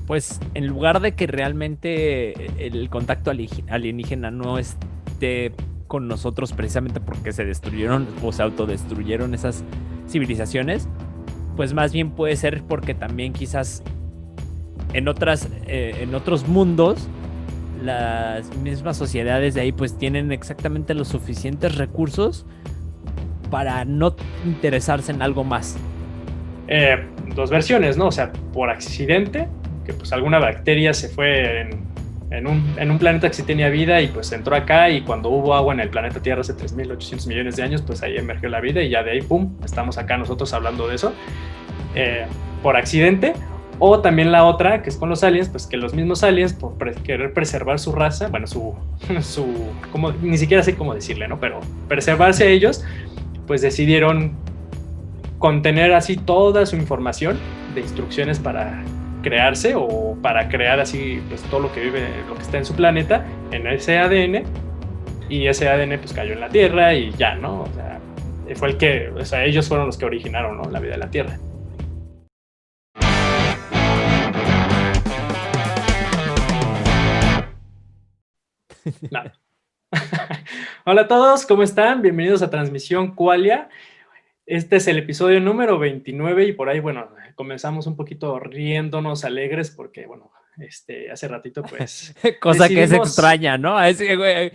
pues en lugar de que realmente el contacto alienígena no esté con nosotros precisamente porque se destruyeron o se autodestruyeron esas civilizaciones, pues más bien puede ser porque también quizás en otros mundos las mismas sociedades de ahí pues tienen exactamente los suficientes recursos para no interesarse en algo más. Dos versiones, ¿no? O sea, por accidente, que pues alguna bacteria se fue en un planeta que sí tenía vida y pues entró acá, y cuando hubo agua en el planeta Tierra hace 3.800 millones de años, pues ahí emergió la vida y ya de ahí, ¡pum!, estamos acá nosotros hablando de eso, por accidente. O también la otra, que es con los aliens, pues que los mismos aliens, por querer preservar su raza, bueno, como, ni siquiera sé cómo decirle, ¿no? Pero preservarse a ellos, pues decidieron contener así toda su información de instrucciones para crearse o para crear así pues todo lo que vive, lo que está en su planeta, en ese ADN, y ese ADN pues cayó en la Tierra y ya, ¿no? O sea, ellos fueron los que originaron, ¿no?, la vida de la Tierra. No. Hola a todos, ¿cómo están? Bienvenidos a Transmisión Qualia. Este es el episodio número 29 y por ahí, bueno, comenzamos un poquito riéndonos alegres porque, bueno, hace ratito pues Cosa que es decidimos... extraña, ¿no? Güey,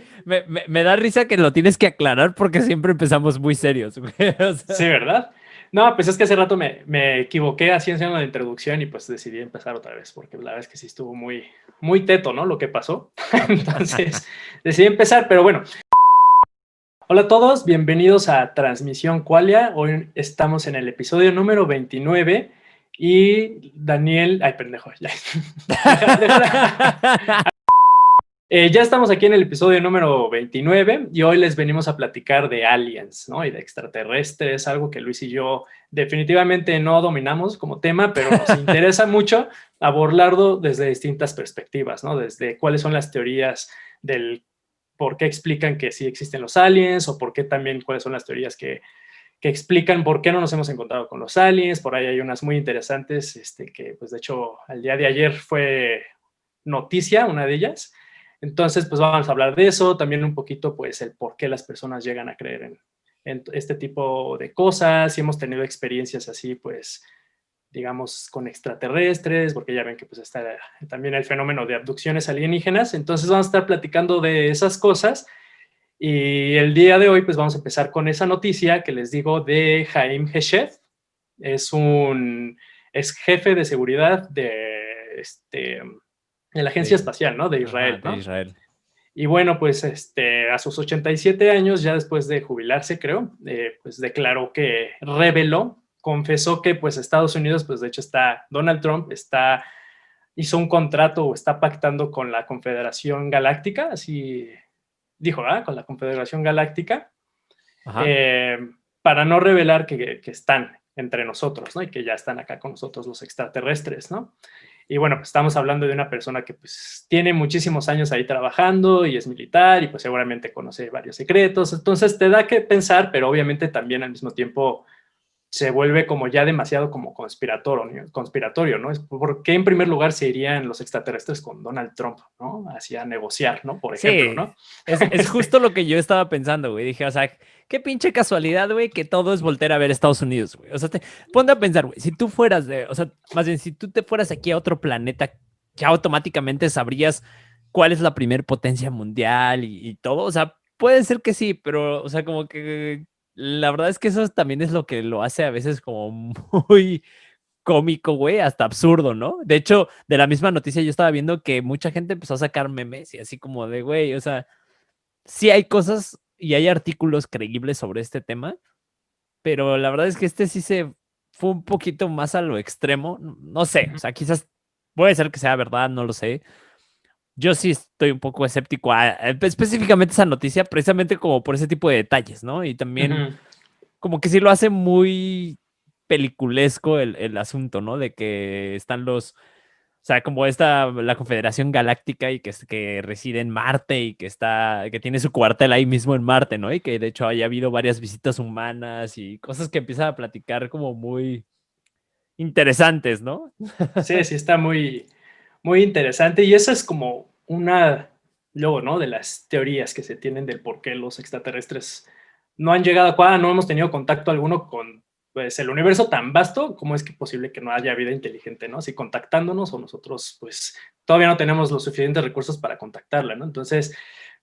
me da risa que lo tienes que aclarar porque siempre empezamos muy serios, güey. O Sí, sea, ¿verdad? No, pues es que hace rato me equivoqué así haciendo la introducción y pues decidí empezar otra vez porque la verdad es que sí estuvo muy, muy teto, ¿no?, lo que pasó. Entonces decidí empezar, pero bueno. Hola a todos, bienvenidos a Transmisión Qualia. Hoy estamos en el episodio número 29 y Daniel... Ay, pendejo, ya. Ya estamos aquí en el episodio número 29 y hoy les venimos a platicar de aliens, ¿no?, y de extraterrestres, algo que Luis y yo definitivamente no dominamos como tema, pero nos interesa mucho abordarlo desde distintas perspectivas, ¿no? Desde cuáles son las teorías del por qué explican que sí existen los aliens, o por qué también cuáles son las teorías que explican por qué no nos hemos encontrado con los aliens. Por ahí hay unas muy interesantes, que pues de hecho el día de ayer fue noticia, una de ellas. Entonces pues vamos a hablar de eso, también un poquito pues el por qué las personas llegan a creer en este tipo de cosas, si hemos tenido experiencias así pues digamos, con extraterrestres, porque ya ven que pues está también el fenómeno de abducciones alienígenas. Entonces vamos a estar platicando de esas cosas y el día de hoy pues vamos a empezar con esa noticia que les digo de Haim Heshed. Es jefe de seguridad de la Agencia de, Espacial, ¿no?, de ajá, Israel, de ¿no? Israel. Y bueno, pues a sus 87 años, ya después de jubilarse, creo, pues declaró que reveló, confesó que pues Estados Unidos, pues de hecho Donald Trump hizo un contrato o está pactando con la Confederación Galáctica, así dijo, ¿ah?, con la Confederación Galáctica, Ajá. eh, para no revelar que están entre nosotros, ¿no?, y que ya están acá con nosotros los extraterrestres, ¿no? Y bueno, pues estamos hablando de una persona que pues tiene muchísimos años ahí trabajando y es militar y pues seguramente conoce varios secretos. Entonces te da que pensar, pero obviamente también al mismo tiempo se vuelve como ya demasiado como conspiratorio, ¿no? Es por qué en primer lugar se irían los extraterrestres con Donald Trump, ¿no? Hacia negociar, ¿no? Por ejemplo, Sí, ¿no? es Este, justo lo que yo estaba pensando, güey. Dije, o sea, qué pinche casualidad, güey, que todo es voltear a ver Estados Unidos, güey. O sea, ponte a pensar, güey, si tú fueras o sea, más bien, si tú te fueras aquí a otro planeta, ya automáticamente sabrías cuál es la primer potencia mundial y todo. O sea, puede ser que sí, pero, o sea, como que la verdad es que eso también es lo que lo hace a veces como muy cómico, güey, hasta absurdo, ¿no? De hecho, de la misma noticia yo estaba viendo que mucha gente empezó a sacar memes y así como de, güey, o sea, sí hay cosas y hay artículos creíbles sobre este tema, pero la verdad es que este sí se fue un poquito más a lo extremo. No sé, o sea, quizás puede ser que sea verdad, no lo sé. Yo sí estoy un poco escéptico específicamente esa noticia, precisamente como por ese tipo de detalles, ¿no? Y también uh-huh. como que sí lo hace muy peliculesco el asunto, ¿no? De que están o sea, como la Confederación Galáctica y que reside en Marte y que tiene su cuartel ahí mismo en Marte, ¿no? Y que de hecho haya habido varias visitas humanas y cosas que empieza a platicar como muy interesantes, ¿no? Sí, sí, está muy, muy interesante y esa es como una, luego, ¿no? De las teorías que se tienen del por qué los extraterrestres no han llegado a no hemos tenido contacto alguno con pues, el universo tan vasto, ¿cómo es que posible que no haya vida inteligente, ¿no? Si contactándonos o nosotros, pues, todavía no tenemos los suficientes recursos para contactarla, ¿no? Entonces,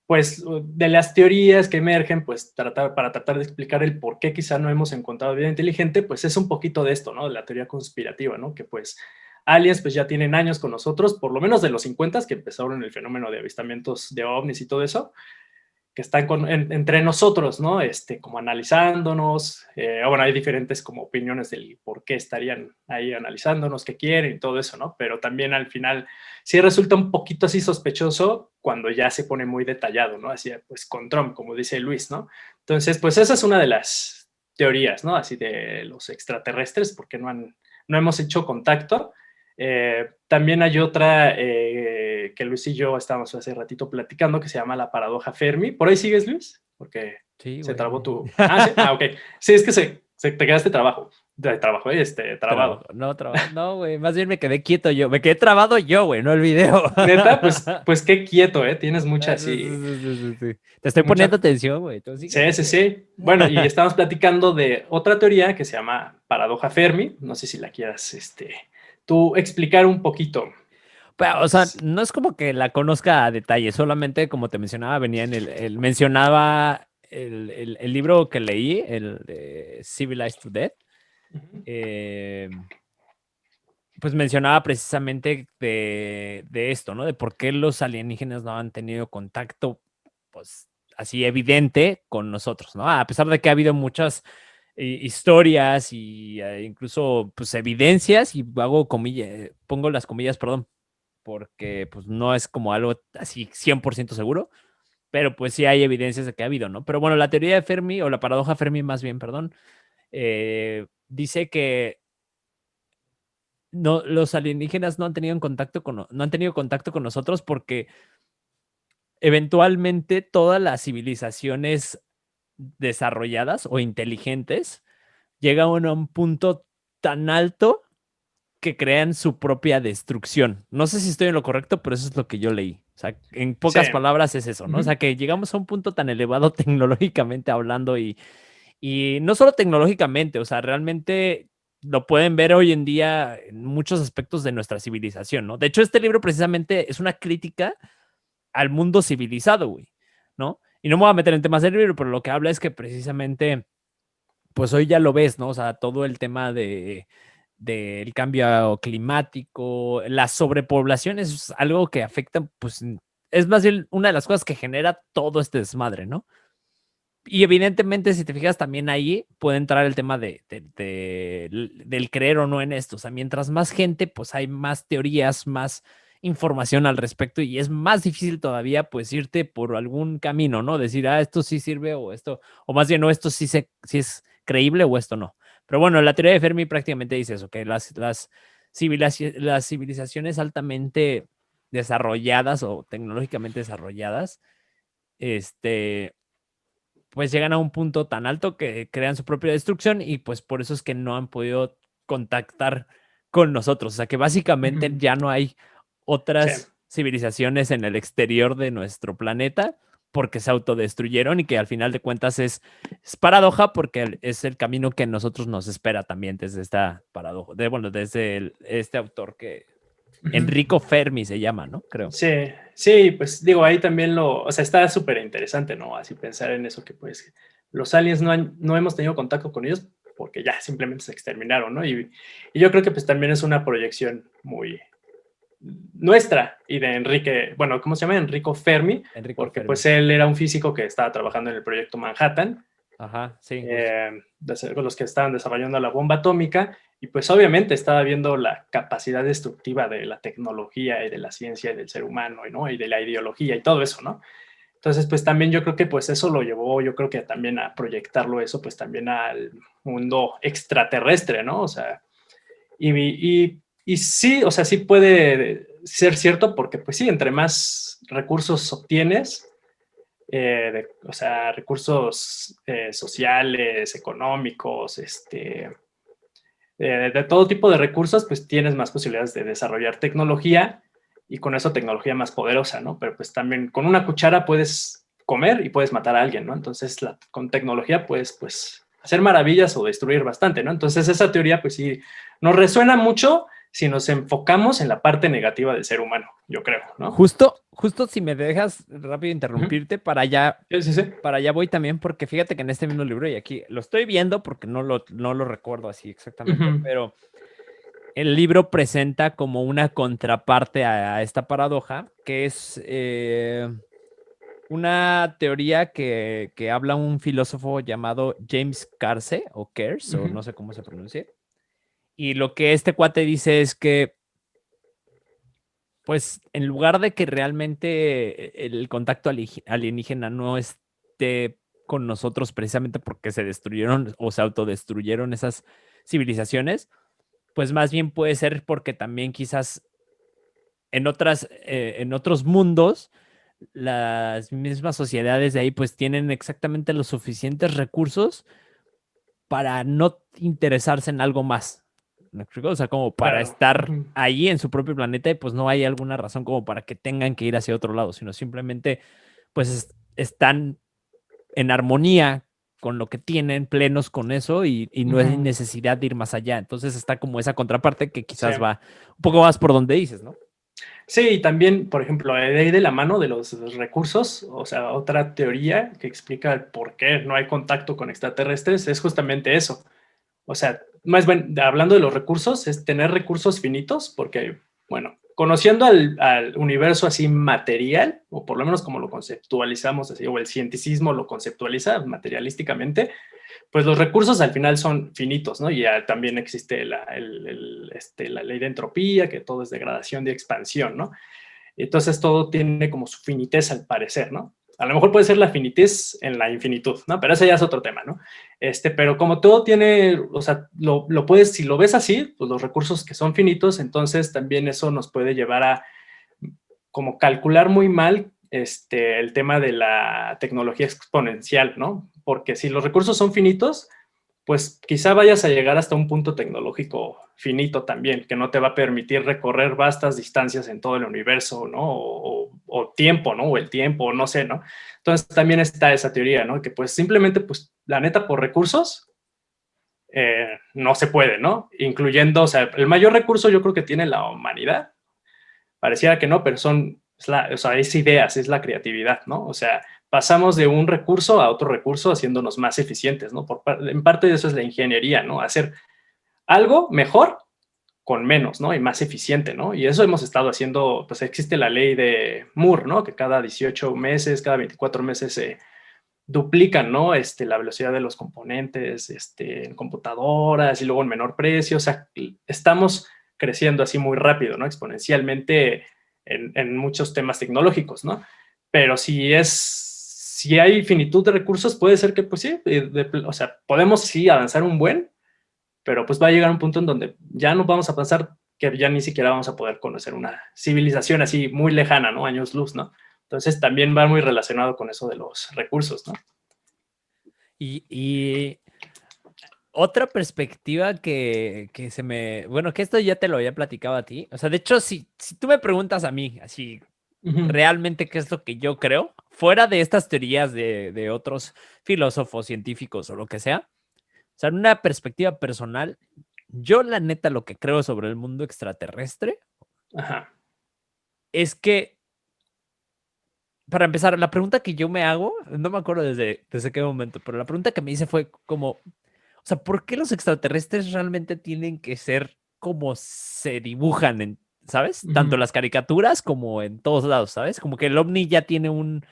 pues, de las teorías que emergen, pues, para tratar de explicar el por qué quizá no hemos encontrado vida inteligente, pues, es un poquito de esto, ¿no? De la teoría conspirativa, ¿no? Que, pues, aliens, pues, ya tienen años con nosotros, por lo menos de los 50 que empezaron el fenómeno de avistamientos de ovnis y todo eso, que están entre nosotros, ¿no? Como analizándonos, bueno, hay diferentes como opiniones del por qué estarían ahí analizándonos, qué quieren y todo eso, ¿no? Pero también al final sí resulta un poquito así sospechoso cuando ya se pone muy detallado, ¿no? Así, pues con Trump, como dice Luis, ¿no? Entonces, pues esa es una de las teorías, ¿no? Así de los extraterrestres, porque no hemos hecho contacto. También hay otra que Luis y yo estábamos hace ratito platicando que se llama la paradoja Fermi. ¿Por ahí sigues, Luis? Porque Sí, se güey. trabó tu... Ah, sí. Ah, ok. Sí, es que te quedaste Trabajo, trabado. no, güey, más bien me quedé quieto yo, me quedé trabado yo, güey, no el video. Neta, pues qué quieto, ¿eh? Tienes mucha Sí, sí, así, sí, sí, sí, sí. Te estoy poniendo mucha... atención, güey, tú Sí, síguele, sí, síguele. sí. Bueno, y estamos platicando de otra teoría que se llama paradoja Fermi. No sé si la quieras, tú explicar un poquito. Pero, o sea, no es como que la conozca a detalle, solamente como te mencionaba, venía en mencionaba el libro que leí, el de Civilized to Death, eh, pues mencionaba precisamente de esto, ¿no? De por qué los alienígenas no han tenido contacto, pues así evidente con nosotros, ¿no? A pesar de que ha habido muchas historias y incluso pues evidencias, y hago comillas, pongo las comillas, perdón, porque pues no es como algo así 100% seguro, pero pues sí hay evidencias de que ha habido, ¿no? Pero bueno, la teoría de Fermi, o la paradoja Fermi más bien, perdón, dice que no, los alienígenas no han tenido contacto no han tenido contacto con nosotros porque eventualmente todas las civilizaciones desarrolladas o inteligentes llegan a un punto tan alto que crean su propia destrucción. No sé si estoy en lo correcto, pero eso es lo que yo leí. O sea, en Sí. pocas palabras es eso, ¿no? O sea, Ujú. que llegamos a un punto tan elevado tecnológicamente hablando y no solo tecnológicamente, o sea, realmente lo pueden ver hoy en día en muchos aspectos de nuestra civilización, ¿no? De hecho, este libro precisamente es una crítica al mundo civilizado, güey, ¿no? Y no me voy a meter en temas del libro, pero lo que habla es que precisamente, pues hoy ya lo ves, ¿no? O sea, todo el tema del cambio climático, la sobrepoblación es algo que afecta, pues, es más bien una de las cosas que genera todo este desmadre, ¿no? Y evidentemente, si te fijas también ahí, puede entrar el tema del creer o no en esto. O sea, mientras más gente, pues hay más teorías, más información al respecto y es más difícil todavía, pues, irte por algún camino, ¿no? Decir, ah, esto sí sirve o esto, o más bien, no, esto sí es creíble o esto no. Pero bueno, la teoría de Fermi prácticamente dice eso, que las civilizaciones altamente desarrolladas o tecnológicamente desarrolladas, este pues llegan a un punto tan alto que crean su propia destrucción y pues por eso es que no han podido contactar con nosotros. O sea que básicamente Ujú. ya no hay Sí. otras civilizaciones en el exterior de nuestro planeta porque se autodestruyeron y que al final de cuentas es paradoja porque es el camino que a nosotros nos espera también desde esta paradoja, bueno, desde este autor que Ujú. Enrico Fermi se llama, ¿no? Creo. Sí, sí, pues digo, ahí también o sea, está súper interesante, ¿no? Así pensar en eso que pues los aliens no hemos tenido contacto con ellos porque ya simplemente se exterminaron, ¿no? Y yo creo que pues también es una proyección muy nuestra y de Enrique, bueno, ¿cómo se llama? Enrico Fermi, Enrico porque Fermi. pues él era un físico que estaba trabajando en el proyecto Manhattan, Ajá, sí, justo. con los que estaban desarrollando la bomba atómica y pues obviamente estaba viendo la capacidad destructiva de la tecnología y de la ciencia y del ser humano, ¿no? Y de la ideología y todo eso, ¿no? Entonces, pues también yo creo que pues eso lo llevó, yo creo que también a proyectarlo eso, pues también al mundo extraterrestre, ¿no? O sea, y sí, o sea, sí puede ser cierto porque pues sí, entre más recursos obtienes, o sea, recursos sociales, económicos, de todo tipo de recursos, pues tienes más posibilidades de desarrollar tecnología y con eso tecnología más poderosa, ¿no? Pero pues también con una cuchara puedes comer y puedes matar a alguien, ¿no? Entonces con tecnología puedes pues hacer maravillas o destruir bastante, ¿no? Entonces esa teoría pues sí nos resuena mucho si nos enfocamos en la parte negativa del ser humano, yo creo, ¿no? Justo si me dejas rápido interrumpirte, Sí, sí, sí. para allá voy también, porque fíjate que en este mismo libro, y aquí lo estoy viendo porque no lo recuerdo así exactamente, pero el libro presenta como una contraparte a esta paradoja, que es una teoría que habla un filósofo llamado James Carse, o Kers, o no sé cómo se pronuncia. Y lo que este cuate dice es que, pues, en lugar de que realmente el contacto alienígena no esté con nosotros precisamente porque se destruyeron o se autodestruyeron esas civilizaciones, pues más bien puede ser porque también quizás en otros mundos, las mismas sociedades de ahí pues tienen exactamente los suficientes recursos para no interesarse en algo más. ¿Me explico? O sea, como para Claro. estar ahí en su propio planeta y pues no hay alguna razón como para que tengan que ir hacia otro lado, sino simplemente pues están en armonía con lo que tienen, plenos con eso y no hay necesidad de ir más allá. Entonces está como esa contraparte que Sí. quizás va un poco más por donde dices, ¿no? Sí, y también, por ejemplo, de ahí de la mano de los recursos, o sea, otra teoría que explica el por qué no hay contacto con extraterrestres es justamente eso. O sea, más bien, hablando de los recursos, es tener recursos finitos, porque, bueno, conociendo al universo así material, o por lo menos como lo conceptualizamos así, o el cienticismo lo conceptualiza materialísticamente, pues los recursos al final son finitos, ¿no? Y ya también existe la ley de entropía, que todo es degradación y expansión, ¿no? Entonces todo tiene como su finitez al parecer, ¿no? A lo mejor puede ser la finitis en la infinitud, ¿no? Pero ese ya es otro tema, ¿no? Pero como todo tiene, o sea, lo puedes, si lo ves así, pues los recursos que son finitos, entonces también eso nos puede llevar a como calcular muy mal el tema de la tecnología exponencial, ¿no? Porque si los recursos son finitos, pues quizá vayas a llegar hasta un punto tecnológico finito también, que no te va a permitir recorrer vastas distancias en todo el universo, ¿no? O tiempo, ¿no? O el tiempo, no sé, ¿no? Entonces también está esa teoría, ¿no? Que pues simplemente, pues la neta, por recursos, no se puede, ¿no? Incluyendo, o sea, el mayor recurso yo creo que tiene la humanidad, pareciera que no, pero o sea, es ideas, es la creatividad, ¿no? O sea, pasamos de un recurso a otro recurso haciéndonos más eficientes, ¿no? En parte de eso es la ingeniería, ¿no? Hacer algo mejor con menos, ¿no? Y más eficiente, ¿no? Y eso hemos estado haciendo, pues existe la ley de Moore, ¿no? Que cada 18 meses, cada 24 meses se duplican, ¿no? La velocidad de los componentes, en computadoras y luego en menor precio, o sea, estamos creciendo así muy rápido, ¿no? Exponencialmente en muchos temas tecnológicos, ¿no? Pero si hay finitud de recursos, puede ser que, pues sí, o sea, podemos sí avanzar un buen, pero pues va a llegar un punto en donde ya no vamos a pensar que ya ni siquiera vamos a poder conocer una civilización así muy lejana, ¿no? Años luz, ¿no? Entonces también va muy relacionado con eso de los recursos, ¿no? Y otra perspectiva que se me... Bueno, que esto ya te lo había platicado a ti. O sea, de hecho, si tú me preguntas a mí, así, realmente qué es lo que yo creo, fuera de estas teorías de otros filósofos, científicos o lo que sea, o sea, en una perspectiva personal, yo la neta lo que creo sobre el mundo extraterrestre Ajá. es que, para empezar, la pregunta que yo me hago, no me acuerdo desde qué momento, pero la pregunta que me hice fue como, o sea, ¿por qué los extraterrestres realmente tienen que ser como se dibujan ¿sabes? Tanto en las caricaturas como en todos lados, ¿sabes? Como que el ovni ya tiene un,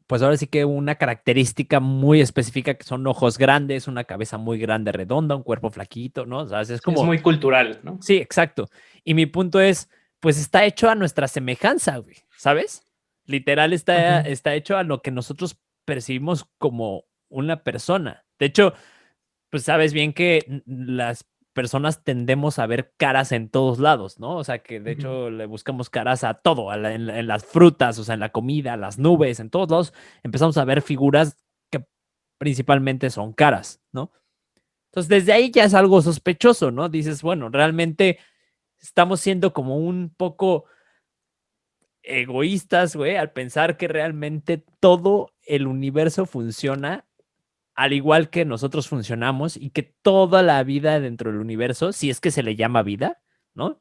pues ahora sí que una característica muy específica que son ojos grandes, una cabeza muy grande, redonda, un cuerpo flaquito, ¿no? O sea, es Sí, es como, muy cultural, ¿no? sí, exacto. Y mi punto es, pues está hecho a nuestra semejanza, güey, ¿sabes? Literal está hecho a lo que nosotros percibimos como una persona. De hecho, pues sabes bien que las personas tendemos a ver caras en todos lados, ¿no? O sea, que de hecho le buscamos caras a todo, en las frutas, o sea, en la comida, las nubes, en todos lados empezamos a ver figuras que principalmente son caras, ¿no? Entonces, desde ahí ya es algo sospechoso, ¿no? Dices, bueno, realmente estamos siendo como un poco egoístas, güey, al pensar que realmente todo el universo funciona al igual que nosotros funcionamos y que toda la vida dentro del universo, si es que se le llama vida, ¿no?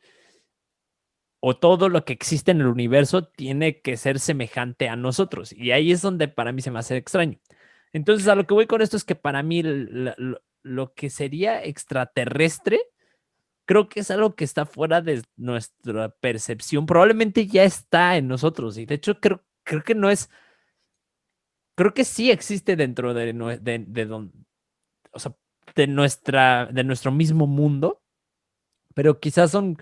O todo lo que existe en el universo tiene que ser semejante a nosotros. Y ahí es donde para mí se me hace extraño. Entonces, a lo que voy con esto es que para mí lo que sería extraterrestre, creo que es algo que está fuera de nuestra percepción. Probablemente ya está en nosotros. Y de hecho, creo que no es, creo que sí existe dentro o sea, de nuestro mismo mundo, pero quizás son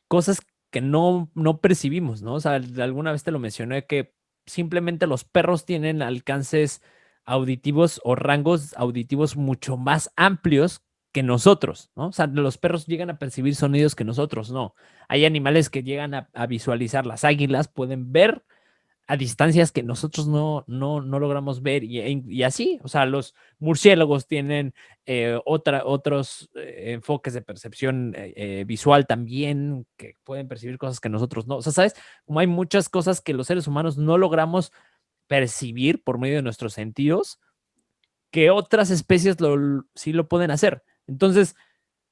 cosas que no percibimos, ¿no? O sea, alguna vez te lo mencioné que simplemente los perros tienen alcances auditivos o rangos auditivos mucho más amplios que nosotros, ¿no? O sea, los perros llegan a percibir sonidos que nosotros no. Hay animales que llegan a visualizar, las águilas pueden ver a distancias que nosotros no logramos ver y así, o sea, los murciélagos tienen otros enfoques de percepción visual también, que pueden percibir cosas que nosotros no, o sea, ¿sabes? Como hay muchas cosas que los seres humanos no logramos percibir por medio de nuestros sentidos, que otras especies sí lo pueden hacer. Entonces,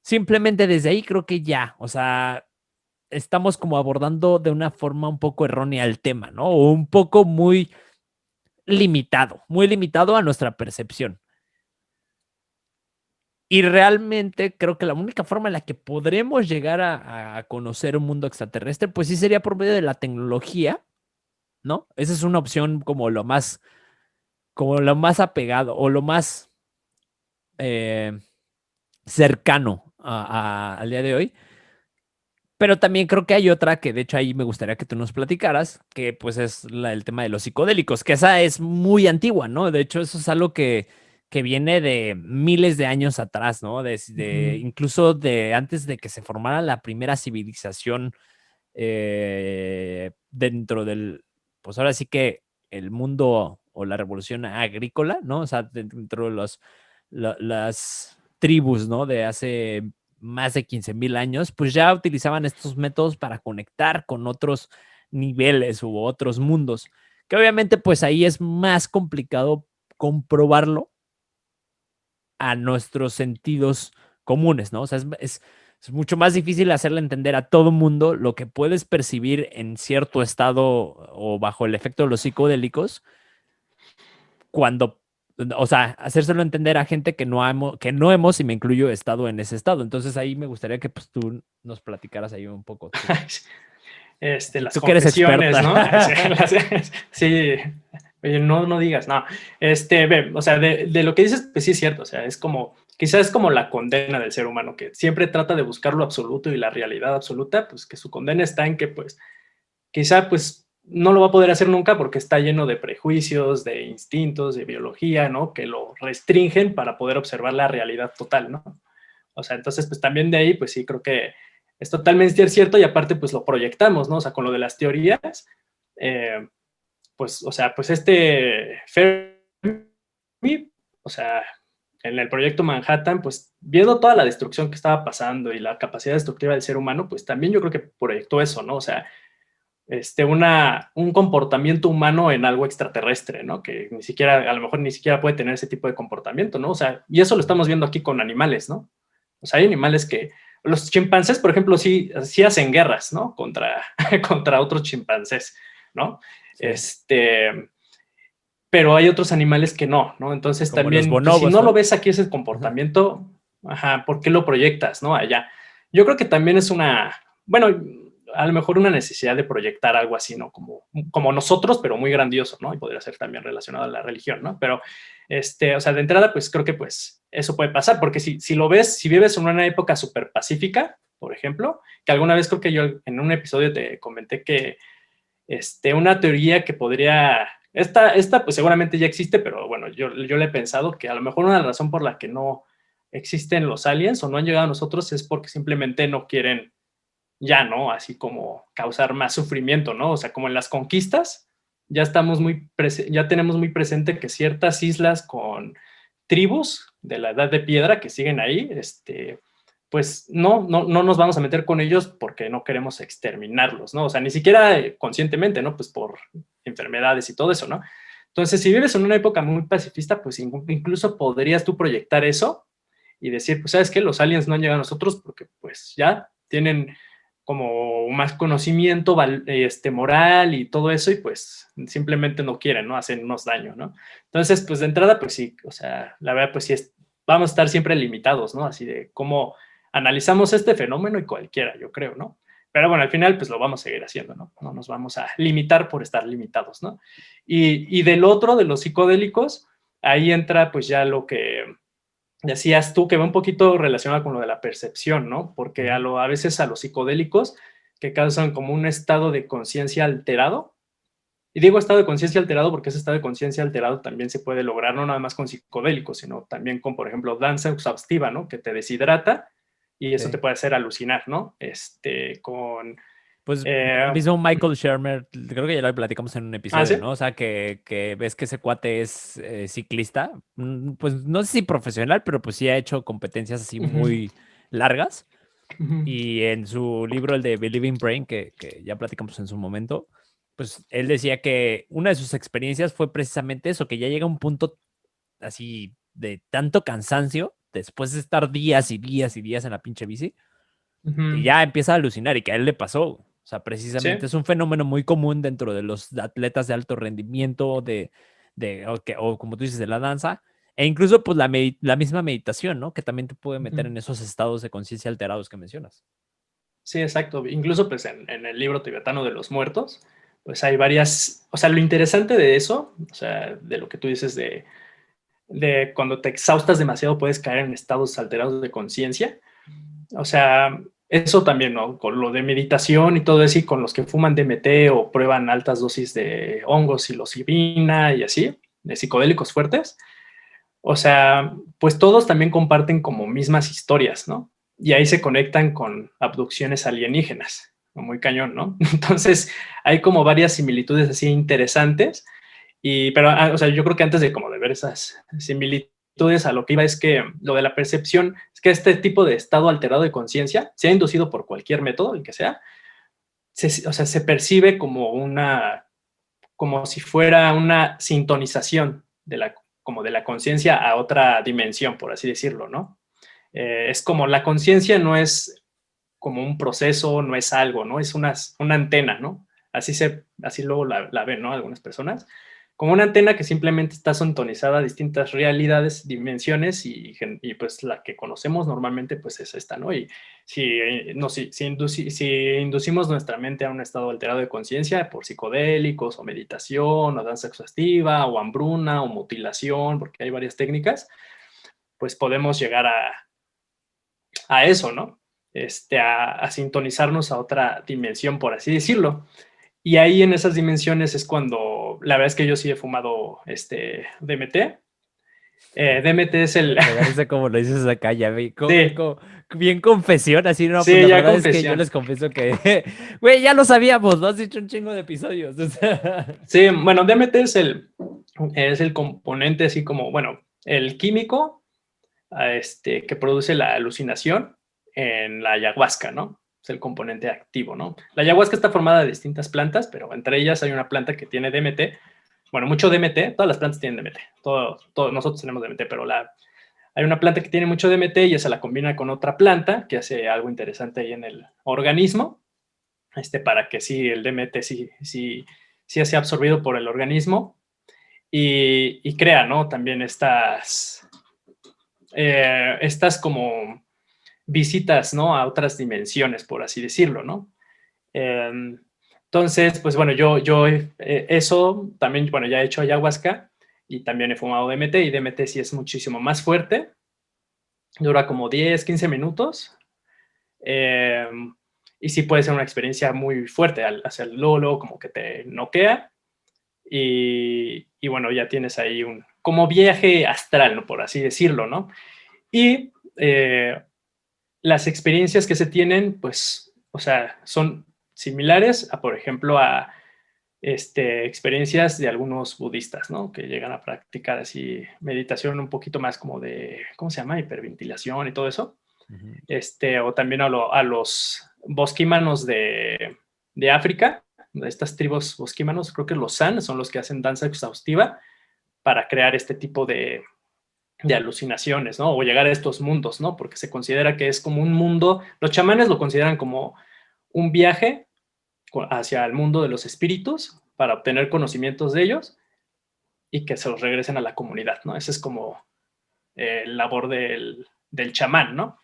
simplemente desde ahí creo que ya, o sea, estamos como abordando de una forma un poco errónea el tema, ¿no? O un poco muy limitado a nuestra percepción. Y realmente creo que la única forma en la que podremos llegar a conocer un mundo extraterrestre, pues sí sería por medio de la tecnología, ¿no? Esa es una opción como lo más apegado o lo más eh, cercano al día de hoy. Pero también creo que hay otra que de hecho ahí me gustaría que tú nos platicaras, que pues es el tema de los psicodélicos, que esa es muy antigua, ¿no? De hecho, eso es algo que viene de miles de años atrás, ¿no? Incluso de antes de que se formara la primera civilización dentro del, pues ahora sí que el mundo o la revolución agrícola, ¿no? O sea, dentro de las tribus, ¿no? De hace más de 15,000 años, pues ya utilizaban estos métodos para conectar con otros niveles u otros mundos, que obviamente pues ahí es más complicado comprobarlo a nuestros sentidos comunes, ¿no? O sea, es mucho más difícil hacerle entender a todo mundo lo que puedes percibir en cierto estado o bajo el efecto de los psicodélicos cuando, o sea, hacérselo entender a gente que no hemos, y me incluyo, estado en ese estado. Entonces ahí me gustaría que pues tú nos platicaras ahí un poco. Las Tú que eres confesiones, experta. ¿no? Sí, oye, no digas, no. Ve, o sea, de lo que dices, pues sí es cierto, o sea, es como, quizás es como la condena del ser humano, que siempre trata de buscar lo absoluto y la realidad absoluta, pues que su condena está en que, pues, quizá, pues, no lo va a poder hacer nunca porque está lleno de prejuicios, de instintos, de biología, ¿no? Que lo restringen para poder observar la realidad total, ¿no? O sea, entonces, pues también de ahí, pues sí, creo que es totalmente cierto y aparte, pues lo proyectamos, ¿no? O sea, con lo de las teorías, pues, o sea, pues Fermi, o sea, en el proyecto Manhattan, pues viendo toda la destrucción que estaba pasando y la capacidad destructiva del ser humano, pues también yo creo que proyectó eso, ¿no? O sea, un comportamiento humano en algo extraterrestre, ¿no? Que ni siquiera, a lo mejor ni siquiera puede tener ese tipo de comportamiento, ¿no? O sea, y eso lo estamos viendo aquí con animales, ¿no? O sea, hay animales que, los chimpancés, por ejemplo, sí hacen guerras, ¿no? Contra otros chimpancés, ¿no? Sí. Pero hay otros animales que no. Entonces Como los también, pues si bonobos, no lo ¿no? ves aquí ese comportamiento, ajá, ¿por qué lo proyectas, no? Allá. Yo creo que también es bueno, a lo mejor una necesidad de proyectar algo así, ¿no? Como nosotros, pero muy grandioso, ¿no? Y podría ser también relacionado a la religión, ¿no? Pero, o sea, de entrada, pues creo que pues eso puede pasar, porque si lo ves, si vives en una época súper pacífica, por ejemplo, que alguna vez creo que yo en un episodio te comenté que una teoría que podría, esta pues seguramente ya existe, pero bueno, yo le he pensado que a lo mejor una razón por la que no existen los aliens o no han llegado a nosotros es porque simplemente no quieren ya, ¿no? Así como causar más sufrimiento, ¿no? O sea, como en las conquistas, ya tenemos muy presente que ciertas islas con tribus de la Edad de Piedra que siguen ahí, pues no nos vamos a meter con ellos porque no queremos exterminarlos, ¿no? O sea, ni siquiera conscientemente, ¿no? Pues por enfermedades y todo eso, ¿no? Entonces, si vives en una época muy pacifista, pues incluso podrías tú proyectar eso y decir, pues, ¿sabes qué? Los aliens no han llegado a nosotros porque, pues, ya tienen como más conocimiento moral y todo eso y, pues, simplemente no quieren, ¿no? Hacernos daño, ¿no? Entonces, pues, de entrada, pues sí, o sea, la verdad, pues sí, vamos a estar siempre limitados, ¿no? Así de cómo analizamos este fenómeno y cualquiera, yo creo, ¿no? Pero bueno, al final, pues lo vamos a seguir haciendo, ¿no? No nos vamos a limitar por estar limitados, ¿no? Y del otro, de los psicodélicos, ahí entra pues ya lo que decías tú, que va un poquito relacionado con lo de la percepción, ¿no? Porque a veces a los psicodélicos que causan como un estado de conciencia alterado, y digo estado de conciencia alterado porque ese estado de conciencia alterado también se puede lograr no nada más con psicodélicos, sino también con, por ejemplo, danza exhaustiva, ¿no? Que te deshidrata y eso te Sí. puede hacer alucinar, ¿no? Pues el Eh, mismo Michael Shermer, creo que ya lo platicamos en un ¿Ah, episodio, sí? ¿no? O sea, que ves que ese cuate es ciclista, pues no sé si profesional, pero pues sí ha hecho competencias así Uh -huh. muy largas. Uh -huh. Y en su libro, el de Believing Brain, que ya platicamos en su momento, pues él decía que una de sus experiencias fue precisamente eso, que ya llega un punto así de tanto cansancio, después de estar días y días y días en la pinche bici, Uh que -huh. ya empieza a alucinar y que a él le pasó. O sea, Sí. precisamente es un fenómeno muy común dentro de los atletas de alto rendimiento, o como tú dices, de la danza, e incluso pues la misma meditación, ¿no? Que también te puede Uh meter -huh. en esos estados de conciencia alterados que mencionas. Sí, exacto. Incluso pues en el libro tibetano de los muertos, pues hay varias, o sea, lo interesante de eso, o sea, de lo que tú dices de cuando te exhaustas demasiado puedes caer en estados alterados de conciencia. O sea, eso también, ¿no? Con lo de meditación y todo eso, y con los que fuman DMT o prueban altas dosis de hongos, psilocibina y así, de psicodélicos fuertes. O sea, pues todos también comparten como mismas historias, ¿no? Y ahí se conectan con abducciones alienígenas, muy cañón, ¿no? Entonces, hay como varias similitudes así interesantes, pero, o sea, yo creo que antes de como de ver esas similitudes, a lo que iba es que lo de la percepción, es que este tipo de estado alterado de conciencia, sea inducido por cualquier método, el que sea, o sea, se percibe como si fuera una sintonización como de la conciencia a otra dimensión, por así decirlo, ¿no? Es como la conciencia no es como un proceso, no es algo, ¿no? Es una antena, ¿no? Así luego la ven, ¿no? Algunas personas. Como una antena que simplemente está sintonizada a distintas realidades, dimensiones y pues la que conocemos normalmente pues es esta, ¿no? Y si inducimos nuestra mente a un estado alterado de conciencia por psicodélicos o meditación o danza exhaustiva o hambruna o mutilación, porque hay varias técnicas, pues podemos llegar a eso, ¿no? A sintonizarnos a otra dimensión, por así decirlo. Y ahí en esas dimensiones es cuando, la verdad es que yo sí he fumado DMT. DMT es el... Me parece como lo dices acá, ya sí, bien confesión, así, no, pues sí, la ya verdad es que yo confesión. les confieso que, güey, ya lo sabíamos, lo has dicho un chingo de episodios. O sea, Sí, bueno, DMT es el componente así como, bueno, el químico que produce la alucinación en la ayahuasca, ¿no? Es el componente activo, ¿no? La ayahuasca está formada de distintas plantas, pero entre ellas hay una planta que tiene DMT. Bueno, mucho DMT, todas las plantas tienen DMT, todos nosotros tenemos DMT, pero hay una planta que tiene mucho DMT y esa la combina con otra planta que hace algo interesante ahí en el organismo, para que sí, el DMT sí sea absorbido por el organismo y crea, ¿no? También estas como visitas, ¿no? A otras dimensiones, por así decirlo, ¿no? Eh, entonces, pues bueno, yo eso también, bueno, ya he hecho ayahuasca y también he fumado DMT y DMT sí es muchísimo más fuerte, dura como 10, 15 minutos eh, y sí puede ser una experiencia muy fuerte al hacerlo, luego como que te noquea y bueno, ya tienes ahí como viaje astral, ¿no? Por así decirlo, ¿no? Y las experiencias que se tienen, pues, o sea, son similares a, por ejemplo, a experiencias de algunos budistas, ¿no? Que llegan a practicar así meditación un poquito más como de, ¿cómo se llama? Hiperventilación y todo eso. O también a los bosquímanos de África, de estas tribus bosquímanos, creo que los San son los que hacen danza exhaustiva para crear este tipo de alucinaciones, ¿no? O llegar a estos mundos, ¿no? Porque se considera que es como un mundo, los chamanes lo consideran como un viaje hacia el mundo de los espíritus para obtener conocimientos de ellos y que se los regresen a la comunidad, ¿no? Ese es como el labor del chamán, ¿no?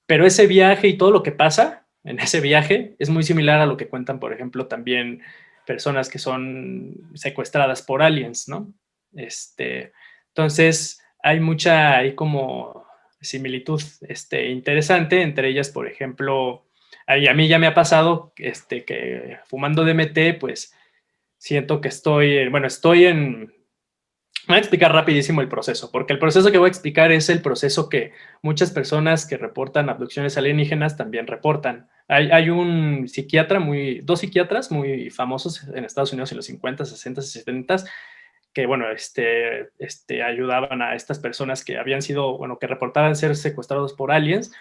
Pero ese viaje y todo lo que pasa en ese viaje es muy similar a lo que cuentan, por ejemplo, también personas que son secuestradas por aliens, ¿no? Entonces, hay como similitud interesante entre ellas, por ejemplo, a mí ya me ha pasado que fumando DMT, pues siento que estoy en... Voy a explicar rapidísimo el proceso, porque el proceso que voy a explicar es el proceso que muchas personas que reportan abducciones alienígenas también reportan. Hay un psiquiatra, dos psiquiatras muy famosos en Estados Unidos en los 50, 60, 70, que, bueno, ayudaban a estas personas que habían sido, bueno, que reportaban ser secuestrados por aliens.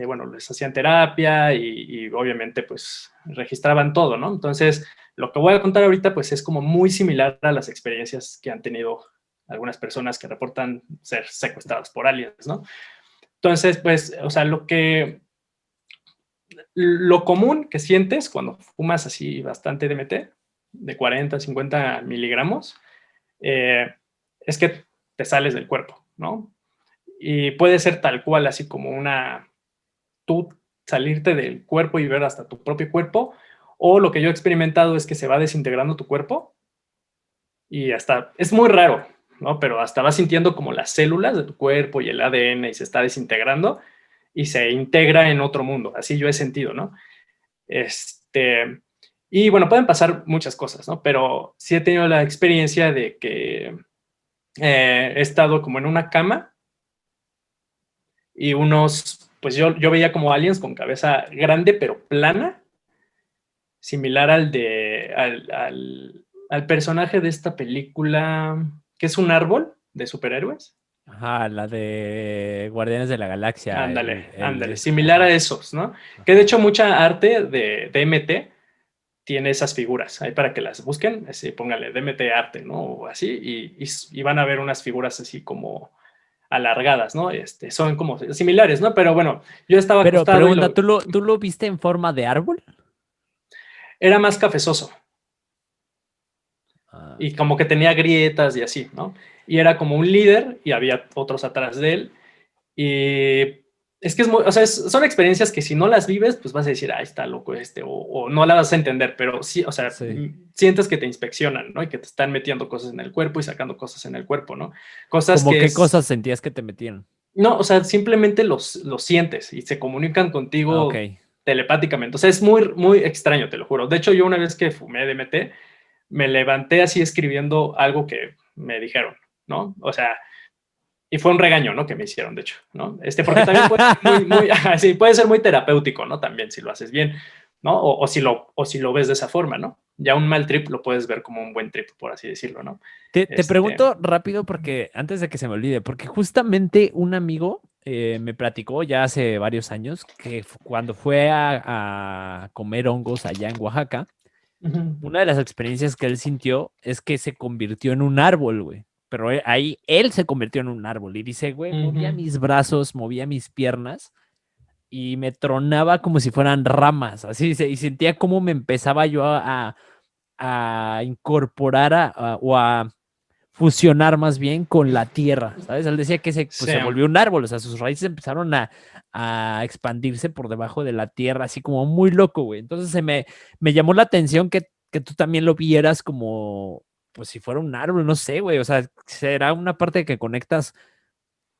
Bueno, les hacían terapia y obviamente, pues, registraban todo, ¿no? Entonces, lo que voy a contar ahorita, pues, es como muy similar a las experiencias que han tenido algunas personas que reportan ser secuestradas por aliens, ¿no? Entonces, pues, o sea, lo común que sientes cuando fumas así bastante DMT, de 40, 50 miligramos, es que te sales del cuerpo, ¿no? Y puede ser tal cual, así como tú salirte del cuerpo y ver hasta tu propio cuerpo, o lo que yo he experimentado es que se va desintegrando tu cuerpo y hasta, es muy raro, ¿no? Pero hasta vas sintiendo como las células de tu cuerpo y el ADN y se está desintegrando y se integra en otro mundo, así yo he sentido, ¿no? Y bueno, pueden pasar muchas cosas, ¿no? Pero sí he tenido la experiencia de que he estado como en una cama y pues yo veía como aliens con cabeza grande pero plana, similar al personaje de esta película, que es un árbol de superhéroes. Ajá, la de Guardianes de la Galaxia, Ándale, similar a ajá, esos, ¿no? Que de ajá. hecho mucha arte de DMT tiene esas figuras, ahí para que las busquen, así póngale DMT arte, ¿no? O así, y van a ver unas figuras así como alargadas, ¿no? Son como similares, ¿no? Pero bueno, yo estaba Pero acostado y pregunta, ¿tú lo viste en forma de árbol? era más cafezoso Ah, y como que tenía grietas y así, ¿no? Y era como un líder y había otros atrás de él. Y es que o sea, son experiencias que si no las vives, pues vas a decir, ah, está loco o no la vas a entender, pero sí, o sea, sí. sientes que te inspeccionan, ¿no? Y que te están metiendo cosas en el cuerpo y sacando cosas en el cuerpo, ¿no? Cosas ¿Cómo que qué cosas sentías que te metían? no, o sea, simplemente los sientes y se comunican Ah, ok. contigo telepáticamente. O sea, es muy, muy extraño, te lo juro. De hecho, yo una vez que fumé DMT, me levanté así escribiendo algo que me dijeron, ¿no? O sea, y fue un regaño, ¿no? Que me hicieron, de hecho, ¿no? Porque también puede ser sí, puede ser muy terapéutico, ¿no? También si lo haces bien, ¿no? O si lo ves de esa forma, ¿no? Ya un mal trip lo puedes ver como un buen trip, por así decirlo, ¿no? Te Este, pregunto rápido porque antes de que se me olvide, porque justamente un amigo me platicó ya hace varios años que cuando fue a comer hongos allá en Oaxaca, ujú, una de las experiencias que él sintió es que se convirtió en un árbol, güey. Pero ahí él se convirtió en un árbol y dice, güey, movía ujú, mis brazos, movía mis piernas y me tronaba como si fueran ramas, así, y sentía como me empezaba yo a incorporar o a fusionar más bien con la tierra, ¿sabes? Él decía que pues, sí, se volvió un árbol, o sea, sus raíces empezaron a expandirse por debajo de la tierra, así como muy loco, güey. Entonces me llamó la atención que tú también lo vieras como, pues si fuera un árbol, no sé, güey, o sea, será una parte que conectas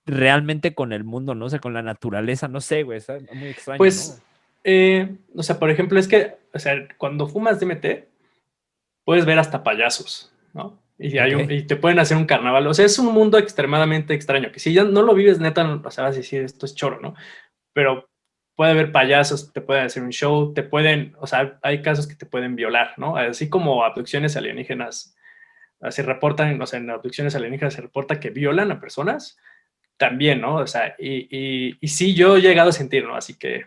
realmente con el mundo, no sé, con la naturaleza, no sé, güey, está muy extraño, ¿no? pues, o sea, por ejemplo, es que, o sea, cuando fumas DMT, puedes ver hasta payasos, ¿no? Ok. Y te pueden hacer un carnaval. O sea, es un mundo extremadamente extraño, que si ya no lo vives, neta, o sea, vas a decir, esto es choro, ¿no? Pero puede haber payasos, te pueden hacer un show, o sea, hay casos que te pueden violar, ¿no? Así como abducciones alienígenas se reportan, o sea, en abducciones alienígenas se reporta que violan a personas, también, ¿no? O sea, y sí, yo he llegado a sentir, ¿no? Así que,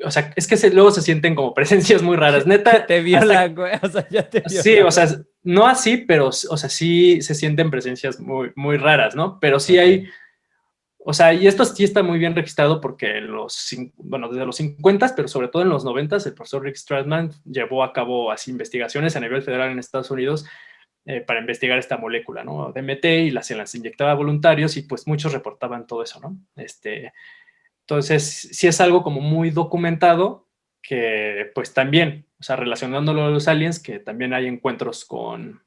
o sea, es que luego se sienten como presencias muy raras, Que neta, te hasta, violan, güey. O sea, ya te sí, o violan. sea, no así, pero, o sea, sí se sienten presencias muy, muy raras, ¿no? Pero sí Ok. hay, o sea, y esto sí está muy bien registrado porque bueno, desde los 50, pero sobre todo en los 90, el profesor Rick Strassman llevó a cabo así investigaciones a nivel federal en Estados Unidos para investigar esta molécula, ¿no? DMT, y se las inyectaba a voluntarios y pues muchos reportaban todo eso, ¿no? Entonces, sí es algo como muy documentado que pues también, o sea, relacionándolo a los aliens, que también hay encuentros con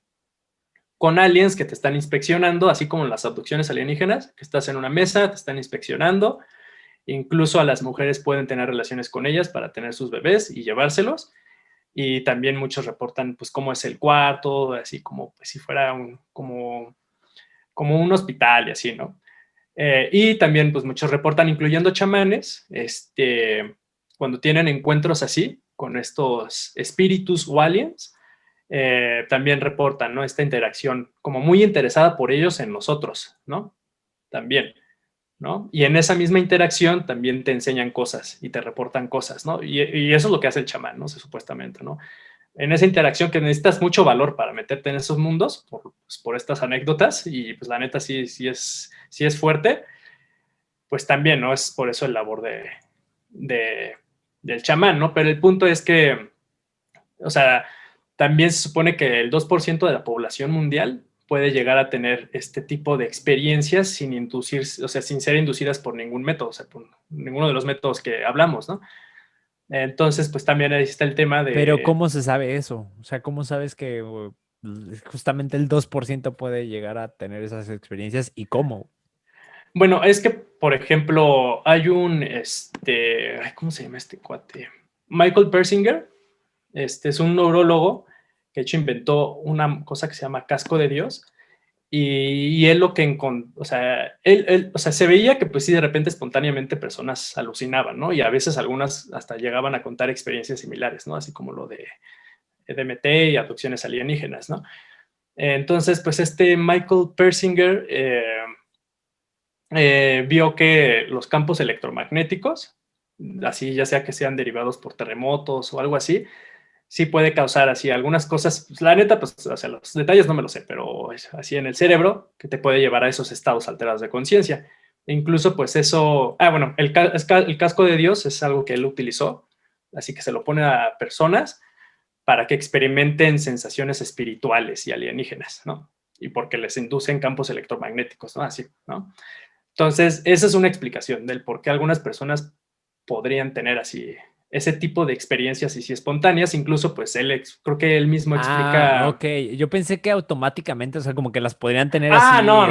aliens que te están inspeccionando, así como las abducciones alienígenas, que estás en una mesa, te están inspeccionando, incluso a las mujeres pueden tener relaciones con ellas para tener sus bebés y llevárselos, y también muchos reportan pues cómo es el cuarto, así como pues, si fuera como un hospital y así, ¿no? Y también pues muchos reportan, incluyendo chamanes, cuando tienen encuentros así con estos espíritus o aliens, también reportan, ¿no? Esta interacción como muy interesada por ellos en nosotros, ¿no? También, ¿no? Y en esa misma interacción también te enseñan cosas y te reportan cosas, ¿no? Y eso es lo que hace el chamán, ¿no? Supuestamente, ¿no? En esa interacción que necesitas mucho valor para meterte en esos mundos, pues, por estas anécdotas, y pues la neta sí es fuerte, pues también, ¿no? Es por eso el labor de, del chamán, ¿no? Pero el punto es que, o sea, también se supone que el 2% de la población mundial puede llegar a tener este tipo de experiencias sin inducir, o sea, sin ser inducidas por ningún método, o sea, por ninguno de los métodos que hablamos, ¿no? Entonces, pues también ahí está el tema Pero de, ¿cómo se sabe eso? O sea, ¿cómo sabes que justamente el 2% puede llegar a tener esas experiencias y cómo? bueno, es que, por ejemplo, hay ¿cómo se llama este cuate? Michael Persinger, es un neurólogo que de hecho inventó una cosa que se llama casco de Dios, y él lo que encontró, o sea, o sea, se veía que pues sí, de repente espontáneamente personas alucinaban, ¿no? Y a veces algunas hasta llegaban a contar experiencias similares, ¿no? Así como lo de DMT y abducciones alienígenas, ¿no? Entonces, pues Michael Persinger vio que los campos electromagnéticos, así ya sea que sean derivados por terremotos o algo así, sí puede causar así algunas cosas. Pues, la neta, pues, o sea, los detalles no me lo sé, pero es así en el cerebro que te puede llevar a esos estados alterados de conciencia. E incluso, pues eso, bueno, el casco de Dios es algo que él utilizó, así que se lo pone a personas para que experimenten sensaciones espirituales y alienígenas, ¿no? Y porque les inducen campos electromagnéticos, ¿no? Así, ¿no? Entonces, esa es una explicación del por qué algunas personas podrían tener así ese tipo de experiencias y si espontáneas, incluso pues creo que él mismo Ah, explica, ok. Yo pensé que automáticamente, o sea, como que las podrían tener así, no,